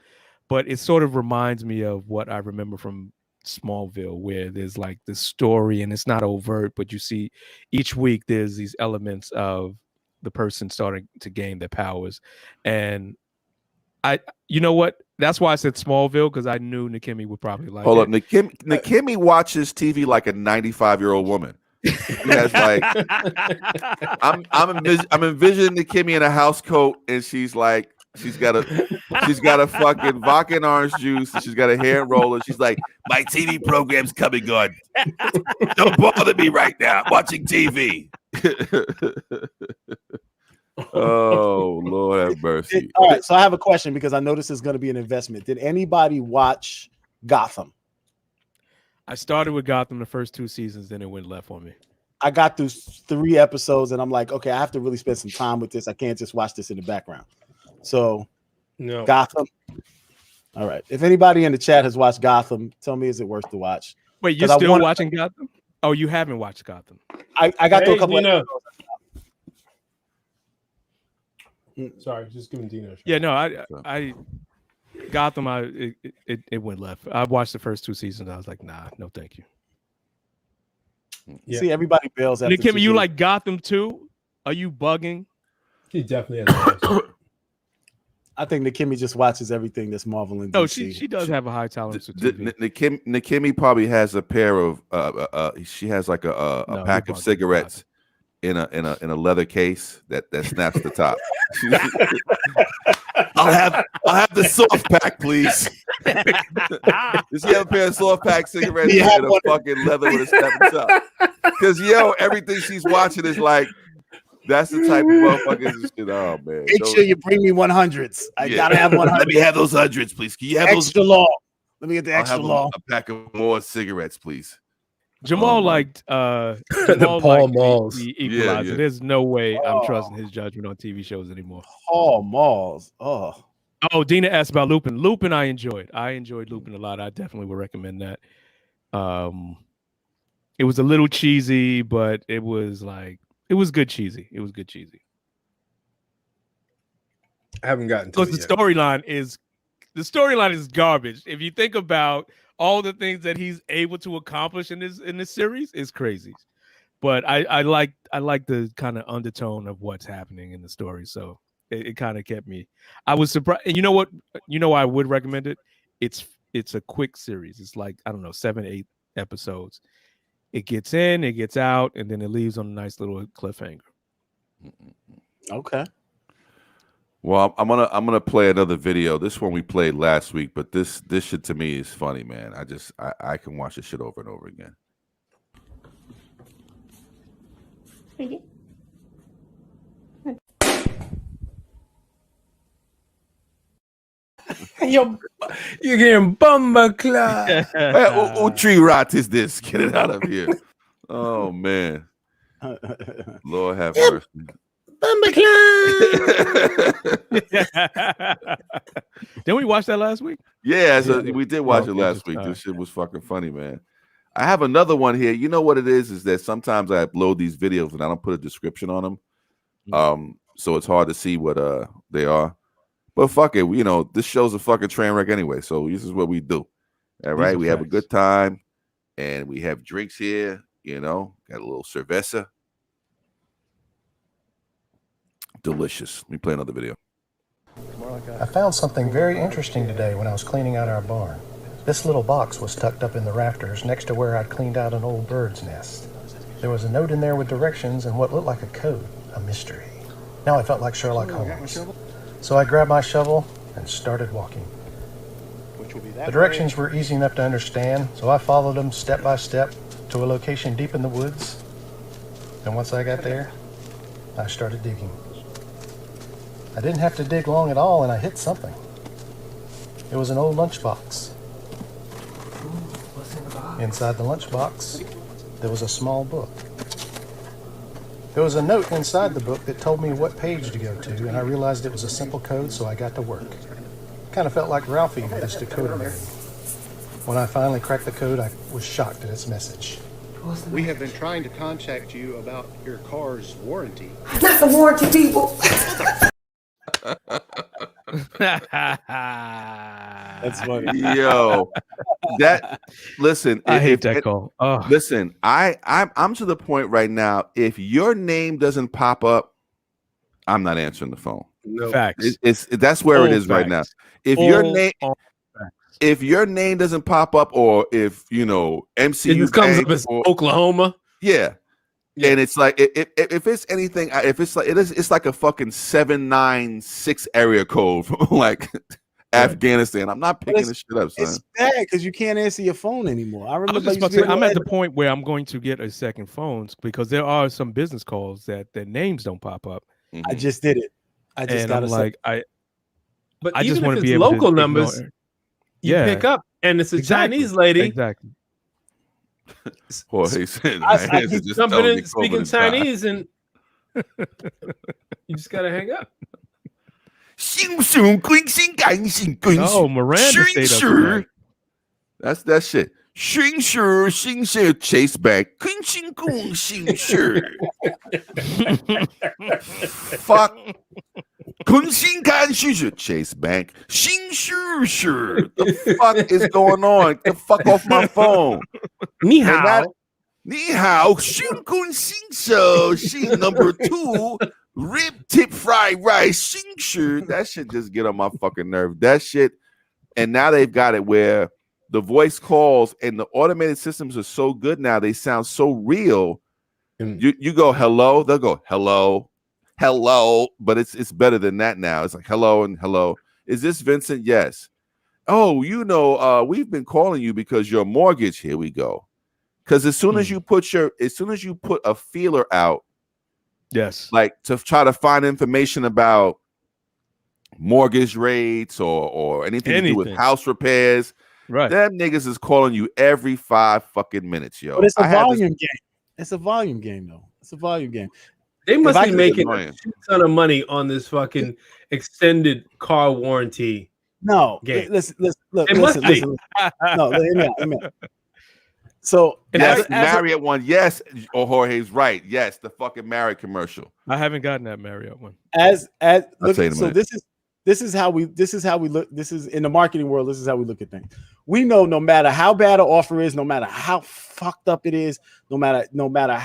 but it sort of reminds me of what I remember from Smallville, where there's like this story and it's not overt, but you see each week there's these elements of the person starting to gain their powers. And you know what? That's why I said Smallville, because I knew Nikemi would probably like it. Hold up. Nikemi watches TV like a 95-year-old woman. He has like I'm envisioning Nikemi in a house coat, and she's got a fucking vodka and orange juice, and she's got a hair roller. She's like, my TV program's coming on. Don't bother me right now. I'm watching TV. Oh, Lord have mercy. All right, so I have a question because I know this is going to be an investment. Did anybody watch Gotham? I started with Gotham the first 2 seasons, then it went left on me. I got through 3 episodes and I'm like, okay, I have to really spend some time with this. I can't just watch this in the background. So, no. Gotham. All right. If anybody in the chat has watched Gotham, tell me, is it worth to watch? Wait, you're still watching Gotham? Oh, you haven't watched Gotham. I got through a couple of episodes. Sorry, just giving Dino a shot. Yeah, no, I Gotham, it went left. I watched the first 2 seasons. I was like, nah, no, thank you. Yeah. See, everybody bails after. Nikemi, you like Gotham too? Are you bugging? He definitely has. I think Nikemi just watches everything that's Marvel and DC. No, she does have a high tolerance for TV. Nikemi probably has a pair of she has like a pack of cigarettes in a leather case that snaps the top. I'll have the soft pack, please. Does he have a pair of soft pack cigarettes in a fucking leather with a snapping top? Because everything she's watching is like, that's the type of motherfuckers. Oh man! Make sure you bring me 100s. I gotta have 100. Let me have those 100s, please. Can you have extra those? long? Let me get the extra long. A pack of more cigarettes, please. Jamal liked the Paul Malls. The Equalizer. There's no way I'm trusting his judgment on TV shows anymore. Paul Malls. Oh, Dina asked about Lupin. Lupin, I enjoyed. I enjoyed Lupin a lot. I definitely would recommend that. It was a little cheesy, but it was good cheesy. It was good cheesy. I haven't gotten to Because it the yet. storyline is garbage. If you think about all the things that he's able to accomplish in this series, it's crazy. But I like the kind of undertone of what's happening in the story. So it kind of kept me. I was surprised. And you know what? You know why I would recommend it? It's a quick series. It's like, I don't know, 7-8 episodes. It gets in, it gets out, and then it leaves on a nice little cliffhanger. Okay. Well, I'm gonna play another video. This one we played last week, but this shit to me is funny, man. I can watch this shit over and over again. You're getting bumba clad. What tree rot is this? Get it out of here. Oh man. Lord have mercy. Bumba Didn't we watch that last week? Yeah, so we did watch it last week. This shit was fucking funny, man. I have another one here. You know what it is that sometimes I upload these videos and I don't put a description on them. So it's hard to see what they are. But fuck it, you know, this show's a fucking train wreck anyway. So this is what we do. All right, we have a good time and we have drinks here, you know, got a little cerveza. Delicious. Let me play another video. I found something very interesting today when I was cleaning out our barn. This little box was tucked up in the rafters next to where I'd cleaned out an old bird's nest. There was a note in there with directions and what looked like a code, a mystery. Now I felt like Sherlock Holmes. So I grabbed my shovel and started walking. The directions were easy enough to understand, so I followed them step by step to a location deep in the woods. And once I got there, I started digging. I didn't have to dig long at all, and I hit something. It was an old lunchbox. Inside the lunchbox, there was a small book. There was a note inside the book that told me what page to go to, and I realized it was a simple code, so I got to work. Kind of felt like Ralphie with this decoder ring. When I finally cracked the code, I was shocked at its message. We have been trying to contact you about your car's warranty. Not the warranty, people. That's funny. Yo, listen. I hate that call. Oh. Listen, I'm to the point right now. If your name doesn't pop up, I'm not answering the phone. No. Facts. That's where it is right now. If your name doesn't pop up, or if you know MCU it comes up as Oklahoma. Yeah. And it's like if it's anything, if it's like it's like a fucking 796 area code from like Afghanistan. I'm not picking this shit up, son. It's bad because you can't answer your phone anymore. I remember. I'm at the point where I'm going to get a second phone because there are some business calls that their names don't pop up. I just did it. I just got But I even just want if to be it's able local to numbers, you pick up, and it's a Chinese lady. Exactly. Jorge said, I keep jumping in, speaking Chinese, and you just gotta hang up. No, Miranda stayed up. That's that shit. Chase back. Fuck. Chase bank. The fuck is going on? Get the fuck off my phone. Ni hao. Ni hao. Number 2. Rib tip fried rice. That shit just get on my fucking nerve. That shit. And now they've got it where the voice calls and the automated systems are so good now. They sound so real. You go hello, they'll go hello, but it's better than that now. It's like hello and hello. Is this Vincent? Yes. Oh, you know, we've been calling you because your mortgage. Here we go. Because as soon as you put a feeler out, yes, like to try to find information about mortgage rates or anything to do with house repairs. Right. Them niggas is calling you every 5 fucking minutes, yo. But it's a volume game. It's a volume game, though. It's a volume game. They must be making a ton of money on this fucking extended car warranty. No, game. Listen, look. It must be. No, let me. So yes, Marriott one. Yes, or Jorge's right. Yes, the fucking Marriott commercial. I haven't gotten that Marriott one. Look, say it in a so minute. This is how we look. This is in the marketing world. This is how we look at things. We know no matter how bad an offer is, no matter how fucked up it is, no matter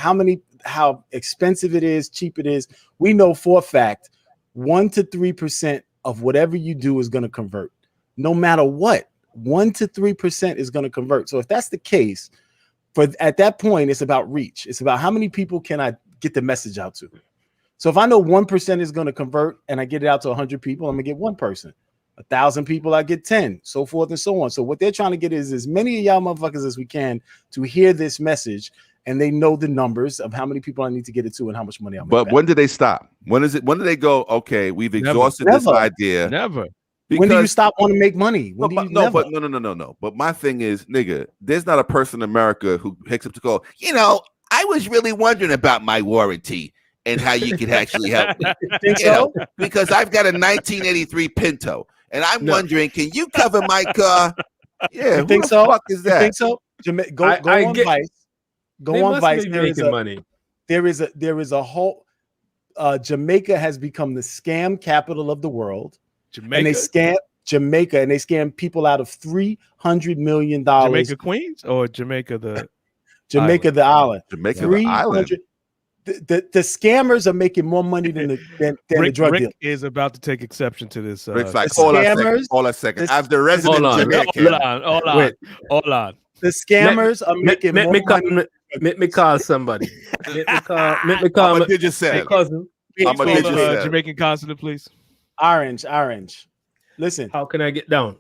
how expensive it is, cheap it is, we know for a fact 1 to 3% of whatever you do is going to convert. No matter what, 1 to 3% is going to convert. So if that's the case, at that point, it's about reach. It's about how many people can I get the message out to. So if I know 1% is going to convert and I get it out to 100 people, I'm going to get one person. 1,000 people, I get 10, so forth and so on. So what they're trying to get is as many of y'all motherfuckers as we can to hear this message, and they know the numbers of how many people I need to get it to and how much money I'll make But back. when did they stop? When do they go, okay, we've exhausted this idea? Never. Because, when do you stop wanting to make money? No. But my thing is, nigga, there's not a person in America who picks up to go, I was really wondering about my warranty and how you could actually help me. Because I've got a 1983 Pinto, and I'm wondering, can you cover my car? Yeah, who the fuck is that? You think so? Go on Vice. Go on Vice. There is a whole Jamaica has become the scam capital of the world. Jamaica? And they scam Jamaica and they scam people out of $300 million. Jamaica Queens or Jamaica the island? Jamaica the island. The scammers are making more money than the drug Rick dealers. is about to take exception to this. Rick's like, hold on a second. As the resident Jamaican. Hold on. The scammers are making more money. Let me call somebody. Let me call my cousin. I'm a Jamaican consulate, please. Orange. Listen. How can I get down?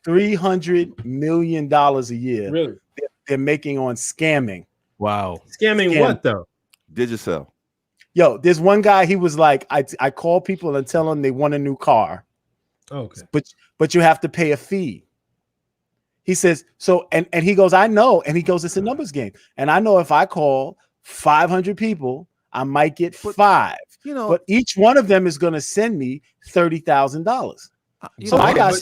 $300 million a year. Really? They're making on scamming. Wow. Scamming what though? Digicel. Yo, there's one guy, he was like, I call people and tell them they want a new car. Okay. But you have to pay a fee. He says, so, and he goes, I know. And he goes, it's a numbers game. And I know if I call 500 people, I might get 5. But each one of them is going to send me $30,000. So I got.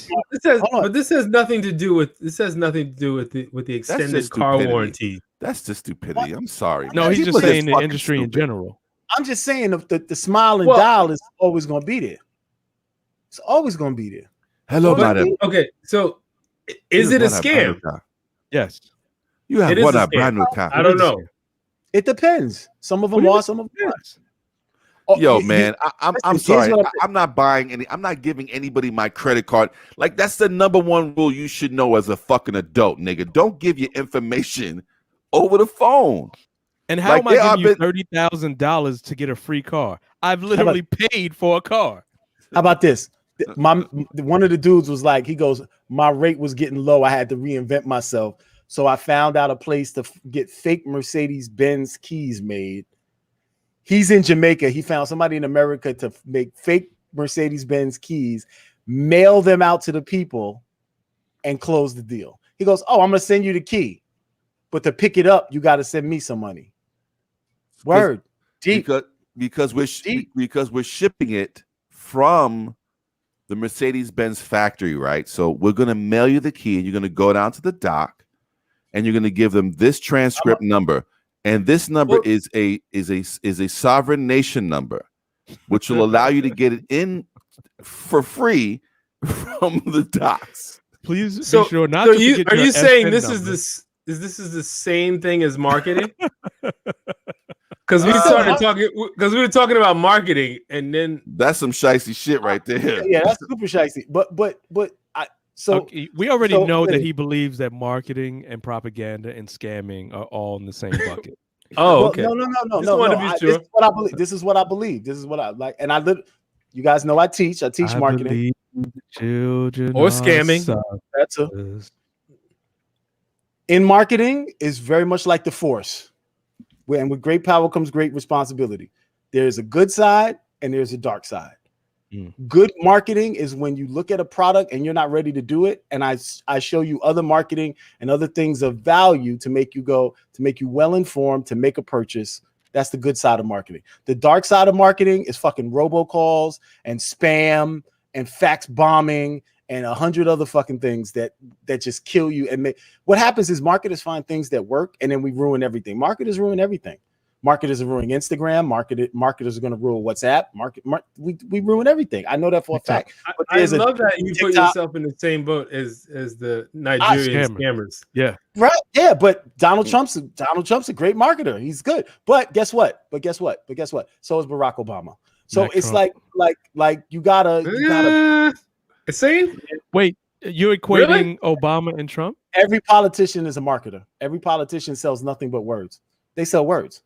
This has nothing to do with the extended car warranty. That's just stupidity. I'm sorry. No, he's just saying the industry in general. I'm just saying the smile and dial is always going to be there. It's always going to be there. Hello, madam. Okay, so is it a scam? Yes. You have a brand new car. I don't know. It depends. Some of them are, some of them aren't. Yo, man, I'm sorry. I'm not buying any. I'm not giving anybody my credit card. Like, that's the number one rule you should know as a fucking adult, nigga. Don't give your information over the phone. And how am I giving you $30,000 to get a free car? I've literally paid for a car. How about this? One of the dudes was like, he goes, my rate was getting low. I had to reinvent myself. So I found out a place to get fake Mercedes-Benz keys made. He's in Jamaica. He found somebody in America to make fake Mercedes-Benz keys, mail them out to the people, and close the deal. He goes, oh, I'm going to send you the key. But to pick it up, you got to send me some money. Word. Deep. Because we're shipping it from the Mercedes-Benz factory, right? So we're going to mail you the key, and you're going to go down to the dock, and you're going to give them this transcript number. And this number is a sovereign nation number, which will allow you to get it in for free from the docks. Please be sure not to forget are your you saying SN this number. is the same thing as marketing? Because we were talking about marketing, and then that's some shicey shit right there. Yeah, that's super shicey. But we already know that he believes that marketing and propaganda and scamming are all in the same bucket. Okay. No. This is what I believe. This is what I like. And you guys know I teach marketing. Children or scamming. In marketing is very much like the Force. And with great power comes great responsibility. There's a good side and there's a dark side. Good marketing is when you look at a product and you're not ready to do it, and I show you other marketing and other things of value to make you well informed to make a purchase. That's the good side of marketing. The dark side of marketing is fucking robocalls and spam and fax bombing and 100 other fucking things that just kill you. And what happens is marketers find things that work, and then we ruin everything. Marketers ruin everything. Marketers are ruining Instagram. Marketers are going to ruin WhatsApp. We ruin everything. I know that for a fact. But I love that you put yourself in the same boat as the Nigerian scammers. Yeah. Right. Yeah. But Donald Trump's a great marketer. He's good. But guess what? So is Barack Obama. So Mack it's Trump. like you gotta. See? Wait, you're equating Obama and Trump? Every politician is a marketer. Every politician sells nothing but words. They sell words.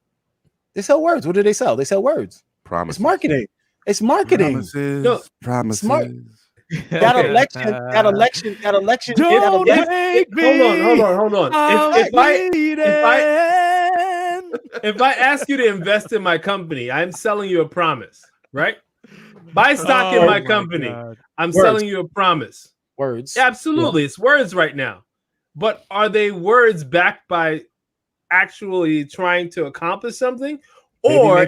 What do they sell? They sell words. Promises. It's marketing. It's marketing. Promises. That election. Hold on. If I ask you to invest in my company, I'm selling you a promise, right? Buy stock in my company. God. I'm selling you a promise. Words. Absolutely. Yeah. It's words right now. But are they words backed by actually trying to accomplish something? Or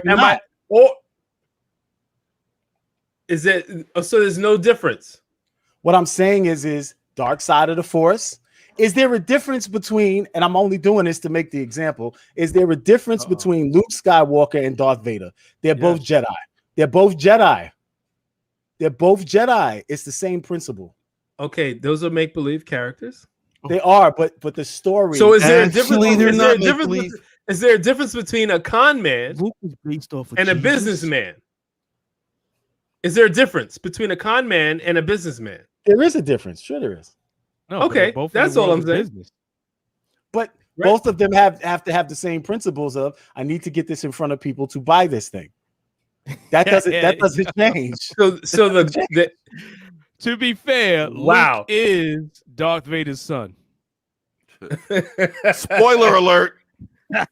is it so there's no difference? What I'm saying is dark side of the force. Is there a difference between, and I'm only doing this to make the example, is there a difference between Luke Skywalker and Darth Vader? They're both Jedi. It's the same principle. Okay, those are make-believe characters. They are, but the story. So is there a difference? Is there a difference between a con man and a businessman? Is there a difference between a con man and a businessman? There is a difference. Sure, there is. No, okay, that's all I'm saying. Business. But both of them have to have the same principles of I need to get this in front of people to buy this thing. That doesn't change. So the to be fair, wow, Luke is Darth Vader's son. Spoiler alert. but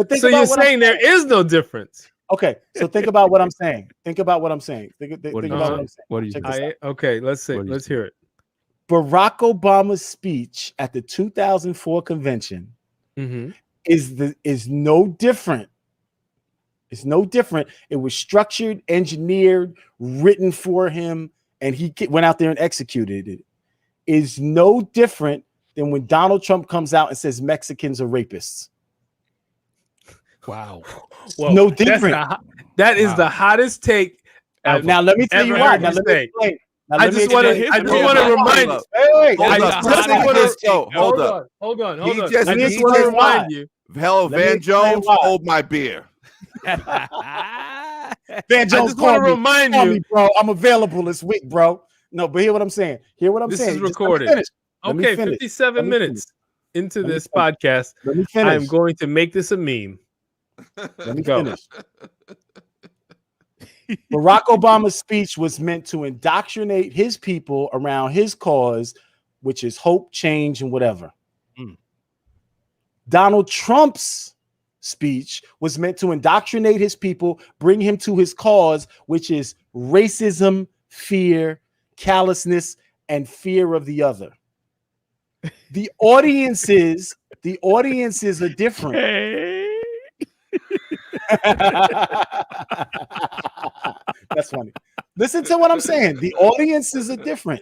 think so about you're saying there is no difference. Okay, so think about what I'm saying. Think about what I'm saying. Think about what I'm saying. What do you think? Okay, let's hear it. Barack Obama's speech at the 2004 convention is no different. It's no different. It was structured, engineered, written for him, and he went out there and executed it. Is no different than when Donald Trump comes out and says Mexicans are rapists. Wow. No different. That is the hottest take. Now let me tell you why. Now let me explain. I just want to remind you. Hold up. Hold on. I just want to remind you. Hello, Van Jones, hold my beer. Van Jones, call me, bro. I'm available this week, bro. No, but hear what I'm saying. This is recorded. Okay, 57 minutes into this podcast. I'm going to make this a meme. Let me finish. Barack Obama's speech was meant to indoctrinate his people around his cause, which is hope, change, and whatever. Donald Trump's speech was meant to indoctrinate his people, bring him to his cause, which is racism, fear, callousness, and fear of the other. The audiences are different. That's funny. Listen to what I'm saying. The audiences are different.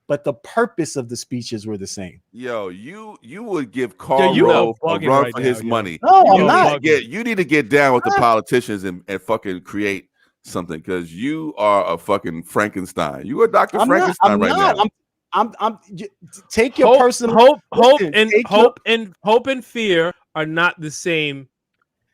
But the purpose of the speeches were the same. Yo, you would give Karl Rove a run for his money. No, I'm not. You need to get down with the politicians and fucking create something because you are a fucking Frankenstein. You are Dr. Frankenstein now. Take your personal hope and fear are not the same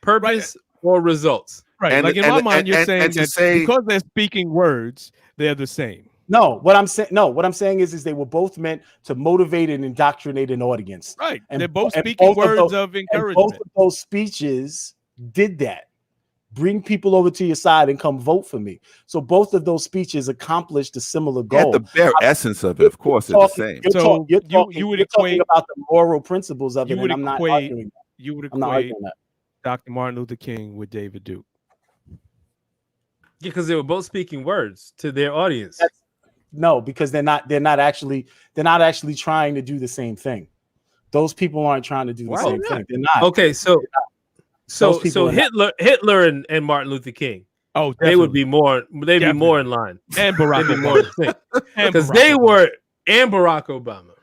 purpose or results. Right. And, like in my mind, you're saying that because they're speaking words, they're the same. No, what I'm saying is they were both meant to motivate and indoctrinate an audience. Right. And they're both speaking words of encouragement. Both of those speeches did that. Bring people over to your side and come vote for me. So both of those speeches accomplished a similar goal. The bare essence of it, of course, it's the same. You would equate about the moral principles of it, and I'm not arguing that. You would equate Dr. Martin Luther King with David Duke. Yeah, because they were both speaking words to their audience. No, because they're not actually trying to do the same thing. Those people aren't trying to do the same thing. They're not. Okay, so Hitler and Martin Luther King. Oh, definitely. They would be more. They'd be more in line. And Barack Obama. Because they were, and Barack Obama.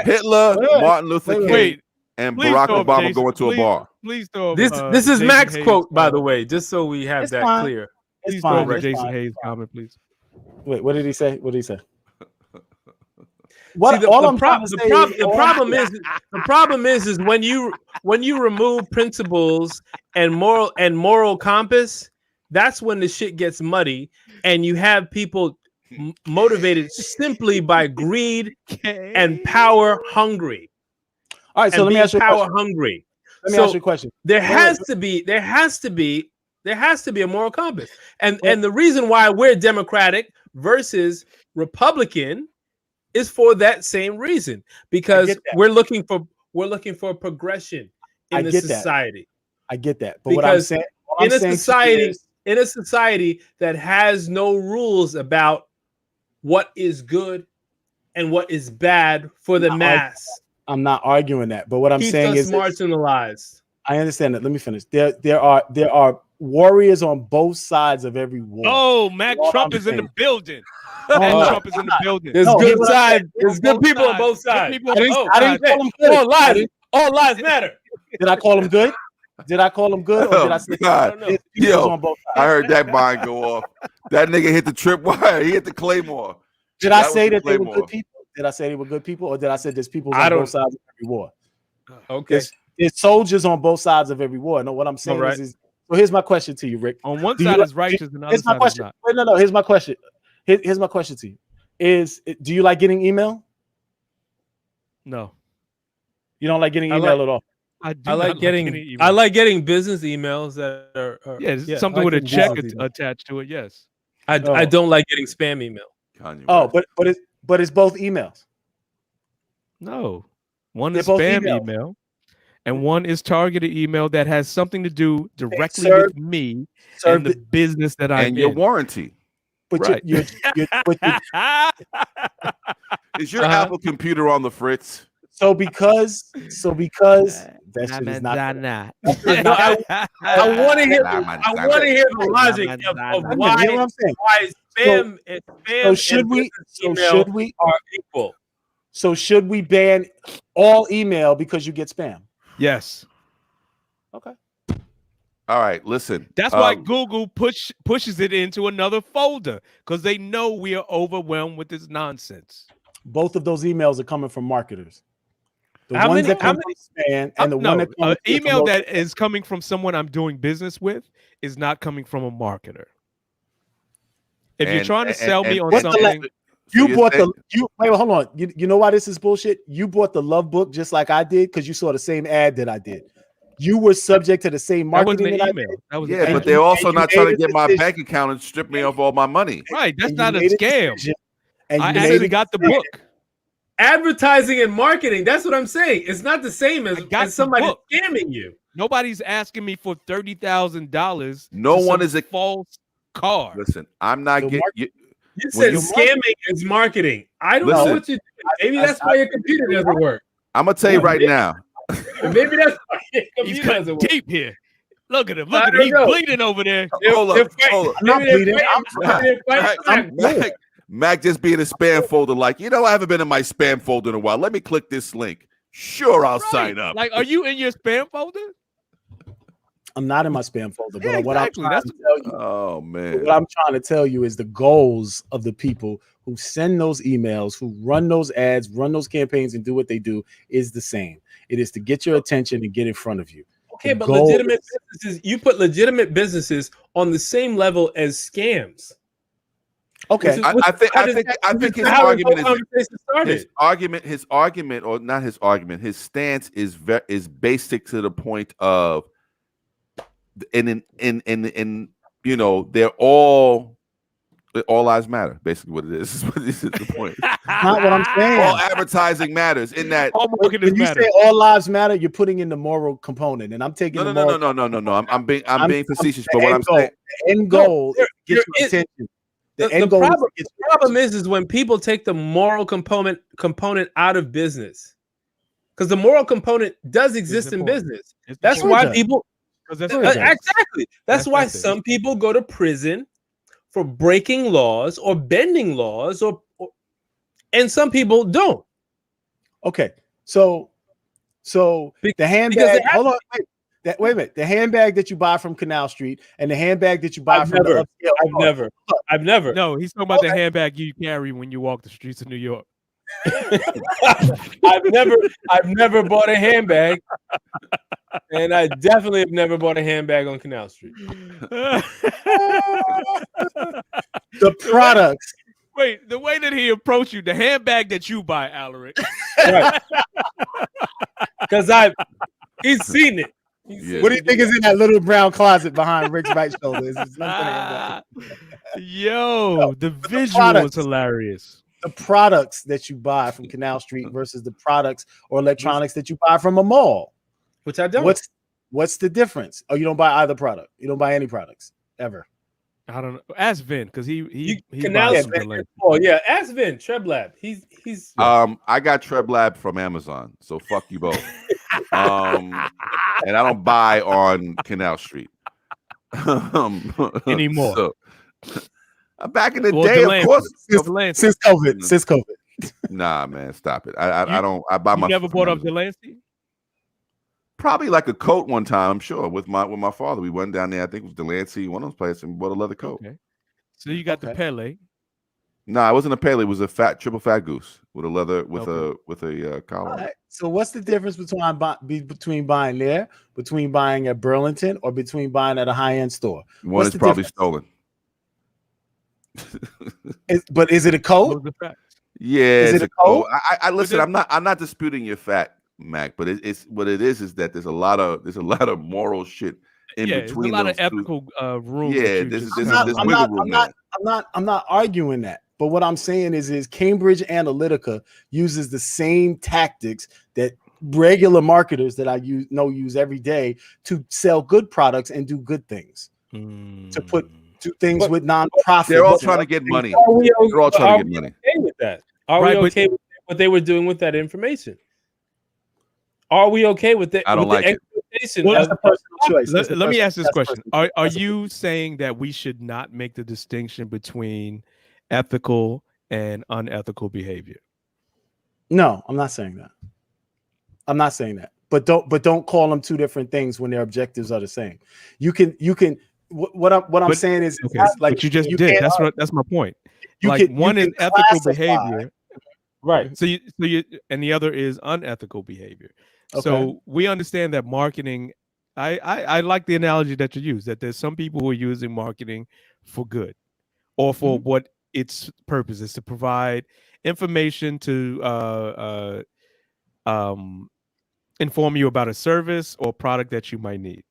Hitler, Martin Luther King, and please Barack throw up Obama Jason- going to a bar. Please throw up, This is Jason Mack's Hayes, quote, by the way, just so we have It's that fine. clear. It's Please fine. throw up It's Jason fine. Hayes comment, please. Wait, what did he say? What did he say? See, the problem is when you remove principles and moral compass, that's when the shit gets muddy, and you have people motivated simply by greed and power hungry. All right, so let me ask you a power question. hungry. Let me ask you a question. There has to be a moral compass, and the reason why we're Democratic versus Republican is for that same reason, because we're looking for progression in the society. I get that, but because what I'm saying in a society that has no rules about what is good and what is bad for the mass, I'm not arguing that, but what I'm saying is marginalized. I understand that. Let me finish. There are warriors on both sides of every war. Oh, Mac Trump is in the building. Trump is in the building. There's good sides. There's good people on both sides. I didn't call them good. All lives matter. Did I call them good? Did I call them good, or did I say God. Yo, I heard that mine go off. That nigga hit the tripwire. He hit the claymore. Did I say that they were good people? Did I say they were good people, or did I say there's people on both sides of every war? Okay. There's soldiers on both sides of every war. No, what I'm saying is well, here's my question to you, Rick. On one side is righteous, and the other side is not. Wait, no. Here's my question. Here's my question to you: do you like getting email? No. You don't like getting email at all. I like getting business emails that are something with a check attached to it. Yes. I don't like getting spam email. But it's both emails. No, one is spam email, and one is targeted email that has something to do directly with me and the business that I'm in. And your warranty. But right. Is your Apple computer on the fritz? So because that shit is not. I want to hear the logic of why spam so should we are equal. So should we ban all email because you get spam? Yes. Okay. All right, listen. That's why Google pushes it into another folder, because they know we are overwhelmed with this nonsense. Both of those emails are coming from marketers. The ones that come from spam and the one that comes email that is coming from someone I'm doing business with is not coming from a marketer. If you're trying to sell me on something, wait, hold on. You know why this is bullshit? You bought the Love book just like I did because you saw the same ad that I did. You were subject to the same marketing that email. But they're also not trying to get my bank account and strip me of all my money. Right, that's not a scam. I actually got the book. Advertising and marketing, that's what I'm saying. It's not the same as somebody scamming you. Nobody's asking me for $30,000. No one is a false card. Listen, I'm not getting you. You said scamming is marketing. I don't know what you do. Maybe that's why your computer doesn't work. I'm gonna tell you right now. Maybe that's why your computer He's doesn't work. deep here. Look at him. Look at him. He's bleeding over there. Hold up. I'm not bleeding. I'm Mac just be in a spam folder, like, I haven't been in my spam folder in a while. Let me click this link. Sure, I'll sign up. Like, are you in your spam folder? I'm not in my spam folder, but exactly. what I'm trying to tell you, what I'm trying to tell you is the goals of the people who send those emails, who run those ads, run those campaigns, and do what they do is the same. It is to get your attention and get in front of you. Okay, but legitimate businesses, you put legitimate businesses on the same level as scams. Okay, I think his stance is basic to the point of, they're all lives matter. Basically, what it is. This is the point. Not what I'm saying. All advertising matters. In that, when you say all lives matter, you're putting in the moral component, and I'm taking no. I'm being facetious, but what I'm saying, the end goal is to get your attention. The problem is when people take the moral component out of business, because the moral component does exist in business. That's why people. Exactly. That's why some people go to prison for breaking laws or bending laws or and some people don't. Okay, so the handbag. Hold on, wait a minute. The handbag that you buy from Canal Street and the handbag that you buy from the upscale. I've never. No, he's talking about the handbag you carry when you walk the streets of New York. I've never bought a handbag, and I definitely have never bought a handbag on Canal Street. The products. Wait, the way that he approached you, the handbag that you buy, Alaric. Right. Because he's seen it. What do you think is in that little brown closet behind Rick's right shoulder? Yo, the visual is hilarious. The products that you buy from Canal Street versus the products or electronics that you buy from a mall. Which I don't. What's the difference? Oh, you don't buy either product. You don't buy any products ever. I don't know. Ask Vin because he Canal buys Street. some Oh yeah, ask Vin. Treblab. He's. I got Treblab from Amazon, so fuck you both. And I don't buy on Canal Street anymore. So, back in the day, of course, since COVID. Nah, man, stop it. I don't. I buy you my. Never bought up Delancey? Probably like a coat one time, I'm sure, with my father. We went down there, I think it was Delancey, one of those places, and bought a leather coat. Okay. So you got the Pele. No, it wasn't a Pele, it was a triple fat goose with a leather with a collar. Right. So what's the difference between buying there, between buying at Burlington, or between buying at a high-end store? One is probably stolen. But is it a coat? Yeah, is it a coat? I listen. I'm not disputing your fact, Mac, but it's what it is that there's a lot of moral shit in between. There's a lot of ethical room. Yeah, I'm not arguing that. But what I'm saying is Cambridge Analytica uses the same tactics that regular marketers that I use every day to sell good products and do good things. To do things with nonprofits. They're all trying to get money. They're all trying to get money. Okay with that? Are we okay with what they were doing with that information? Are we okay with it? I don't like it. Well, that's a personal choice. Let me ask this question. Are you saying that we should not make the distinction between ethical and unethical behavior? No, I'm not saying that. But don't call them two different things when their objectives are the same. You can what I'm saying is okay, like but you just did. That's my point. One is ethical behavior. Right. So you and the other is unethical behavior. Okay. So we understand that marketing. I like the analogy that you use, that there's some people who are using marketing for good or for what its purpose is, to provide information to inform you about a service or product that you might need.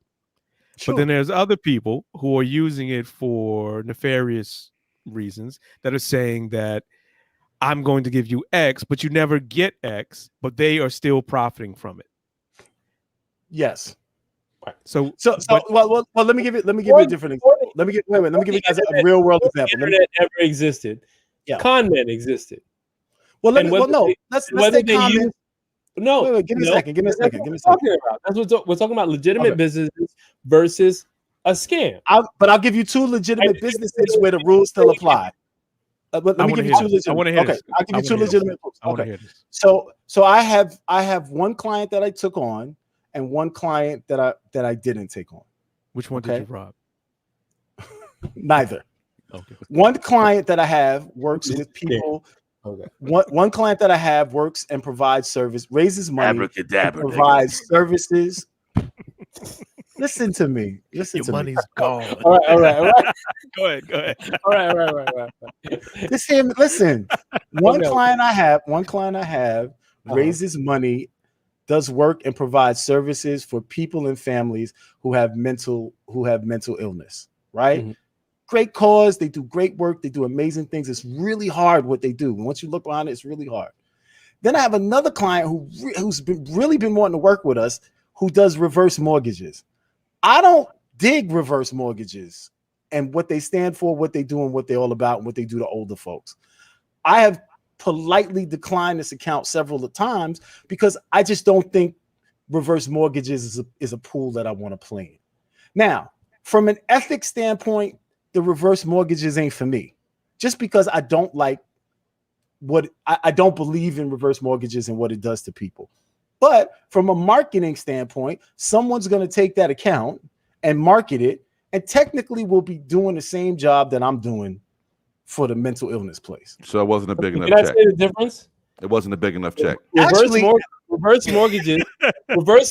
Sure. But then there's other people who are using it for nefarious reasons that are saying that I'm going to give you X, but you never get X, but they are still profiting from it. Yes. Right. Well, let me give you a different example. Let me give you guys a real world example. Internet ever existed. Yeah. Con men existed. Well, let's take con men. No, wait, give me a second. That's what we're talking about. Legitimate businesses versus a scam. But I'll give you two legitimate businesses where the rules still apply. But let me give you two legitimate. I want to hear this. I'll give you two legitimate. Okay. So I have one client that I took on and one client that I didn't take on. Which one did you rob? Neither. Okay. One client that I have works with people. Okay. One client that I have works and provides service, raises money, Abracadabra, provides services. Listen to me. Your money's gone. All right. Go ahead. All right. Listen. One client I have raises money, does work and provides services for people and families who have mental illness. Right. Mm-hmm. Great cause. They do great work. They do amazing things. It's really hard what they do. And once you look behind it, it's really hard. Then I have another client who's really been wanting to work with us, who does reverse mortgages. I don't dig reverse mortgages and what they stand for, what they do, and what they're all about, and what they do to older folks. I have politely declined this account several times because I just don't think reverse mortgages is a pool that I want to play in. Now, from an ethics standpoint, the reverse mortgages ain't for me. Just because I don't like I don't believe in reverse mortgages and what it does to people. But from a marketing standpoint, someone's going to take that account and market it, and technically will be doing the same job that I'm doing for the mental illness place. So it wasn't a big enough Can I check. say the difference? It wasn't a big enough check. Reverse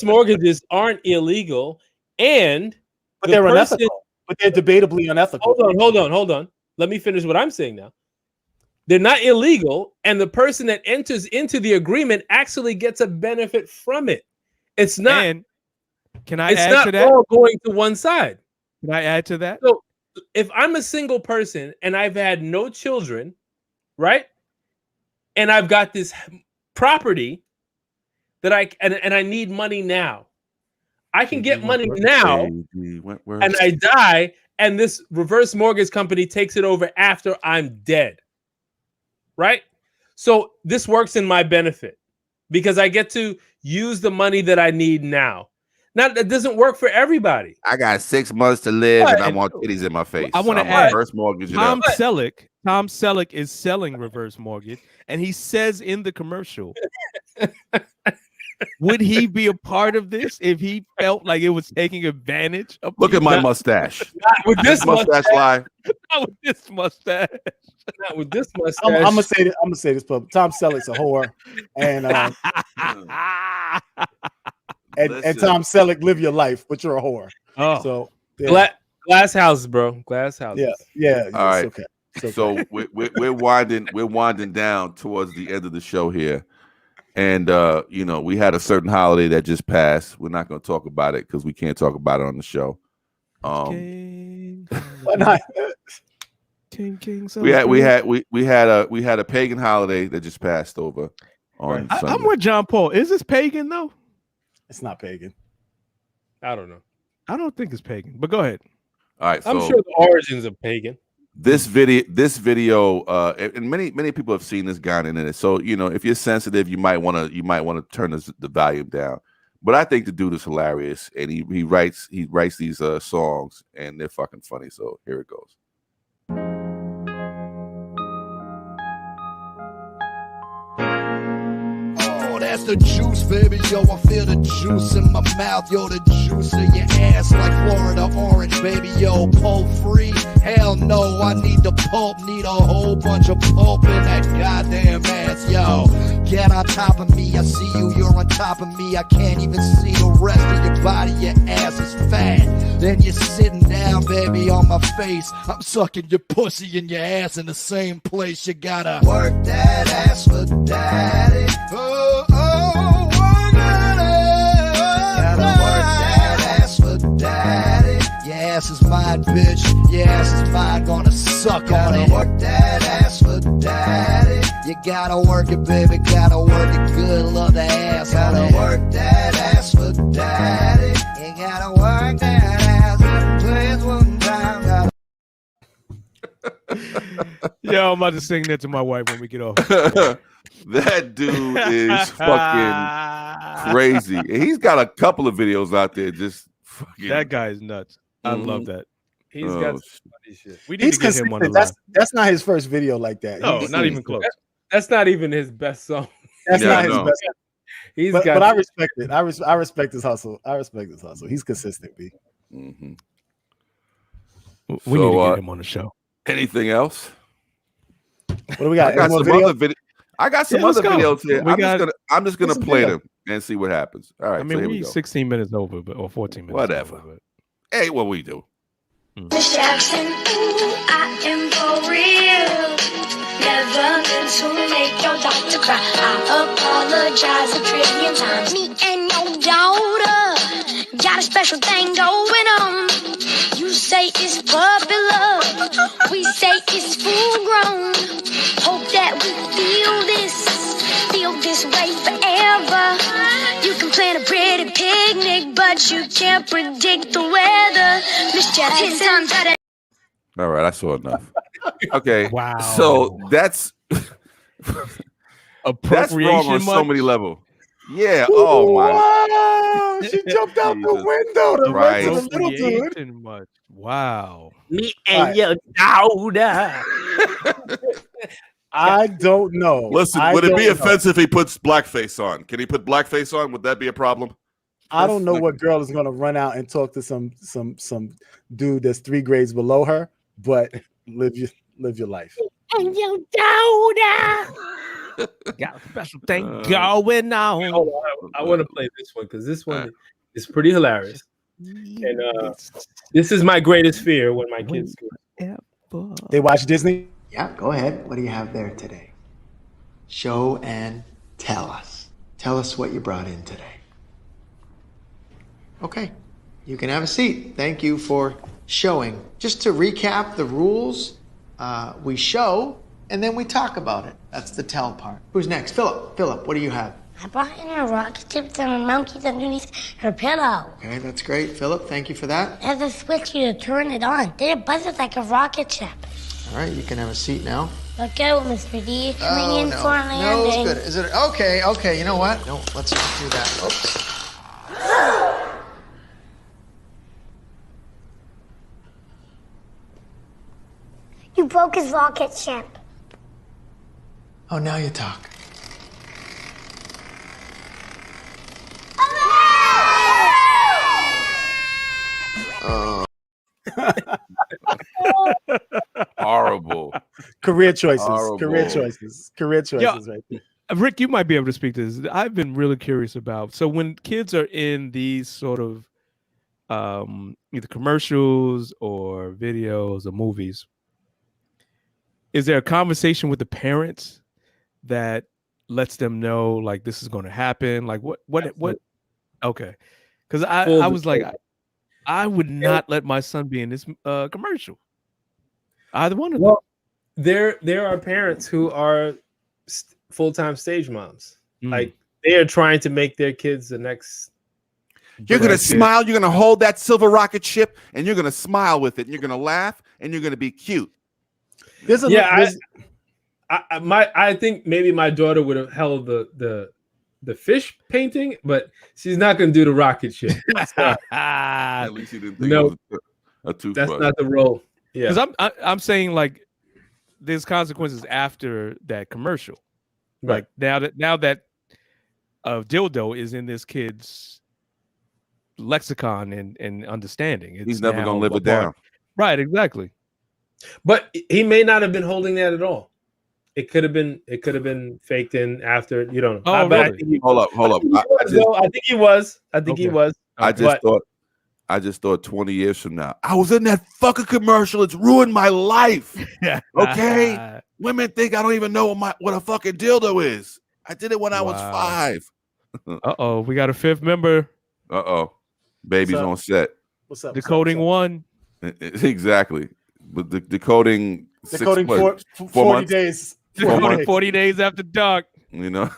mortgages aren't illegal, and but they're unethical. But they're debatably unethical. Hold on. Let me finish what I'm saying now. They're not illegal, and the person that enters into the agreement actually gets a benefit from it. It's not. And can I add to that? All going to one side. Can I add to that? So if I'm a single person and I've had no children, right? And I've got this property that I need money now. I can get money now, and I die, and this reverse mortgage company takes it over after I'm dead. Right? So this works in my benefit because I get to use the money that I need now. Now, that doesn't work for everybody. I got 6 months to live, and I want titties in my face. I want to so add, reverse mortgage. Tom Selleck is selling reverse mortgage, and he says in the commercial, would he be a part of this if he felt like it was taking advantage of? Look at my mustache. Not with this mustache lie. Not with this mustache. Not with this mustache. I'm gonna say this. I'm gonna say this, but Tom Selleck's a whore, and and Tom Selleck, live your life, but you're a whore. Oh, so yeah. Glass house, bro. Glass house. Yeah. All right. Okay. So we're winding down towards the end of the show here, and we had a certain holiday that just passed. We're not going to talk about it because we can't talk about it on the show. Why not? We had a pagan holiday that just passed over on Sunday. I'm with John Paul. Is this pagan though? It's not pagan. I don't know. I don't think it's pagan, but go ahead. All right, I'm sure the origins of pagan. This video, and many people have seen this guy in it. So if you're sensitive, you might want to turn the volume down. But I think the dude is hilarious, and he writes these songs, and they're fucking funny. So here it goes. That's the juice, baby, yo, I feel the juice in my mouth, yo, the juice in your ass like Florida orange, baby, yo, pulp free, hell no, I need the pulp, need a whole bunch of pulp in that goddamn ass, yo, get on top of me, I see you, you're on top of me, I can't even see the rest of your body, your ass is fat, then you're sitting down, baby, on my face, I'm sucking your pussy and your ass in the same place, you gotta work that ass for daddy, oh, daddy. Your ass is mine, bitch. Your ass is mine, gonna suck on it. Work that ass for daddy. You gotta work it, baby. Gotta work it good. Love the ass. Gotta work that ass for daddy. You gotta work that ass. Please one time. Yo, I'm about to sing that to my wife when we get off. That dude is fucking crazy. And he's got a couple of videos out there just fucking. That guy is nuts. I love that. He's got some funny shit. We need to get him on the line. That's not his first video like that. No, not even close. That's not even his best song. That's not his best. But I respect it. I respect his hustle. He's consistent, B. Mm-hmm. We need to get him on the show. Anything else? What do we got? I got some other videos here. I'm just gonna play them and see what happens. All right. I mean, we're 16 minutes over, or 14 minutes. Whatever. Over, hey, what we do? Miss Jackson, ooh, I am for real. Never meant to make your daughter cry. I apologize a trillion times. Me and your daughter got a special thing going on. You say it's popular, we say it's full grown. Hope that we feel this way forever. You can plan a pretty picnic, but you can't predict the weather. Miss Jackson. All right, I saw enough. Okay, wow. So that's wrong on so many levels. Yeah. Oh my. Wow, she jumped out the window to right. the little dude. Wow. Me and your daughter. I don't know. Listen, would it be offensive if he puts blackface on? Can he put blackface on? Would that be a problem? I don't know what girl is gonna run out and talk to some dude that's 3 grades below her, but live your life. And you daughter got a special thing going on. Hold on, I want to play this one because this one is pretty hilarious. And this is my greatest fear when my kids go. They watch Disney. Yeah, go ahead. What do you have there today? Show and tell us. Tell us what you brought in today. Okay, you can have a seat. Thank you for showing. Just to recap the rules, we show and then we talk about it. That's the tell part. Who's next? Philip. Philip, what do you have? I brought in a rocket ship and monkeys underneath her pillow. Okay, that's great. Philip, thank you for that. It has a switch you to turn it on. Then it buzzes like a rocket ship. All right, you can have a seat now. Look out, Mr. D. Coming in for a landing. No, it's good. Is it okay? Okay, you know what? No, let's not do that. Oops. You broke his rocket ship. Oh, now you talk. Horrible. Career choices. Horrible. Career choices. Career choices right there. Rick, you might be able to speak to this. I've been really curious about. So when kids are in these sort of either commercials or videos or movies, is there a conversation with the parents that lets them know like this is going to happen? Like what? Okay, because I was like, I would not let my son be in this commercial. Either one of them. There are parents who are full-time stage moms. Like they are trying to make their kids the next. You're going to smile. You're going to hold that silver rocket ship and you're going to smile with it. And you're going to laugh and you're going to be cute. I think maybe my daughter would have held the fish painting, but she's not going to do the rocket ship. At least you didn't think it was a toothbrush. That's not the role. Yeah, because I'm saying like there's consequences after that commercial. Right. Like now that dildo is in this kid's lexicon and understanding. He's never gonna live it down. Right, exactly. But he may not have been holding that at all. It could have been faked in after. You don't know. Oh, really? Hold up. I think he was. He was. I just thought 20 years from now, I was in that fucking commercial. It's ruined my life. Okay? Women think I don't even know what a fucking dildo is. I did it when I was 5. Uh-oh, we got a 5th member. Uh-oh. Baby's on set. What's up? Decoding 1. Exactly. But the decoding 40 months? days. 40 days after dark. You know?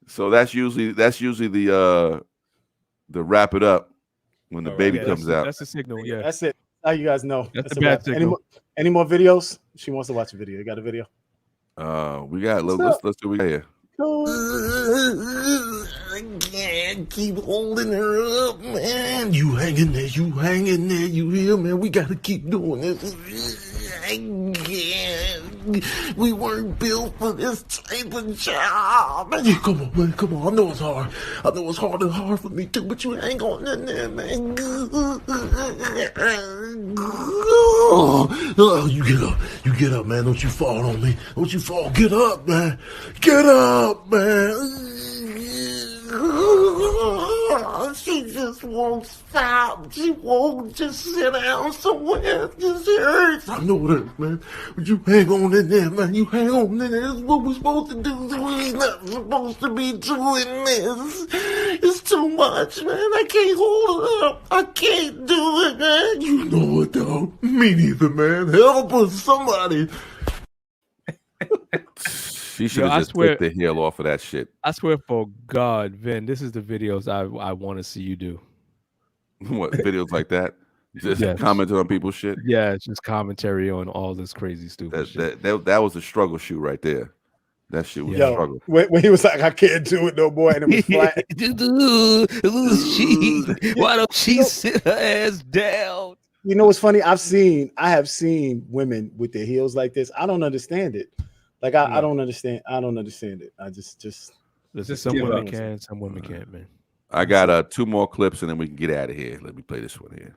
So that's usually the wrap it up when the baby comes out. That's the signal. Yeah, that's it. How you guys know? That's a bad signal. Any more videos? She wants to watch a video. You got a video? We got. Let's do what we got here. I can't keep holding her up, man. You hanging there, you hear, man? We gotta keep doing this. I can't. We weren't built for this type of job. Come on, man, come on. I know it's hard. I know it's hard for me too, but you hang on in there, man. Oh, you get up, man. Don't you fall on me. Don't you fall. Get up, man. Get up, man. She just won't stop. She won't just sit down somewhere. It just hurts. I know it hurts, man. But you hang on in there, man. You hang on in there. That's what we're supposed to do. We're not supposed to be doing this. It's too much, man. I can't hold it up. I can't do it, man. You know it, though. Me neither, man. Help us, somebody. She should have just took the heel off of that shit. I swear for God, Vin, this is the videos I want to see you do. What videos like that? Just commenting on people's shit. Yeah, it's just commentary on all this crazy stupid shit. That was a struggle shoot right there. That shit was a struggle. When he was like, I can't do it no more, and it was flat. Why don't she sit her ass down? You know what's funny? I have seen women with their heels like this. I don't understand it. Like I don't understand. I don't understand it. I just some women can, some women can't, man. I got 2 more clips and then we can get out of here. Let me play this one here.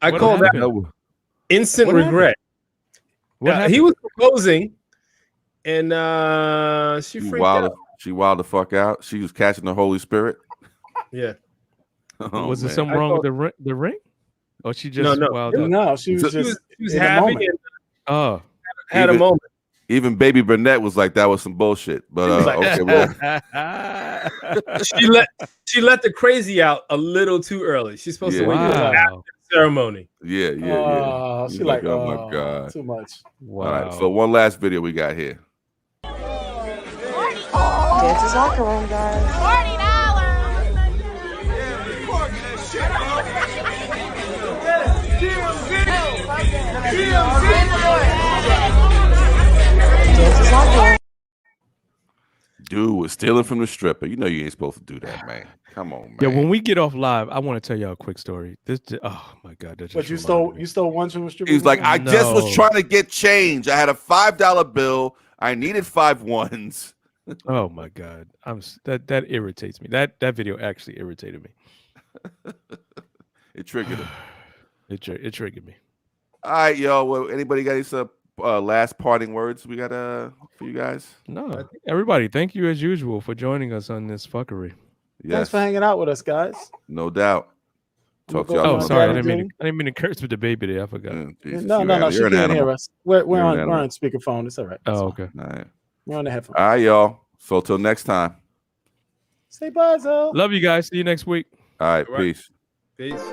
I What call that happened? instant What regret. What happened? He was proposing, and she She freaked wild, out. she wild the fuck out. She was catching the Holy Spirit. Yeah. Oh, Was there man. something wrong with the ring? Or she just No. wild up? No, she was So- just She was in the happy moment. and Oh. had a moment. Even Baby Burnett was like, that was some bullshit. But okay, well, She let the crazy out a little too early. She's supposed to wait till Wow. after the ceremony. yeah. Oh, she You're like, oh my God. too much. Wow. All right, so one last video we got here. Dance's locker room, guys. Dance's locker room. Dude was stealing from the stripper. You know you ain't supposed to do that, man. Come on, man. Yeah, when we get off live, I want to tell y'all a quick story. Oh my God, that just But you reminded me. stole one from a stripper. He was like, I just was No. trying to get change. I had a $5 bill. I needed 5 ones. Oh my God, that irritates me. That video actually irritated me. It triggered him. It triggered me. All right, yo. Well, anybody got any last parting words we got for you guys? No, everybody, thank you as usual for joining us on this fuckery. Yes, Thanks for hanging out with us, guys. no doubt. Talk to We'll go y'all. Oh, on sorry, I Daddy didn't mean to curse with the baby there. I forgot. Jesus, No, she you're an can't hear animal. us. We're You're an on animal. speakerphone. It's all right. Oh, okay. All right. We're on the headphones. All right, y'all. So till next time. Say bye, Zo. Love you guys. See you next week. All right, All right. peace. Peace.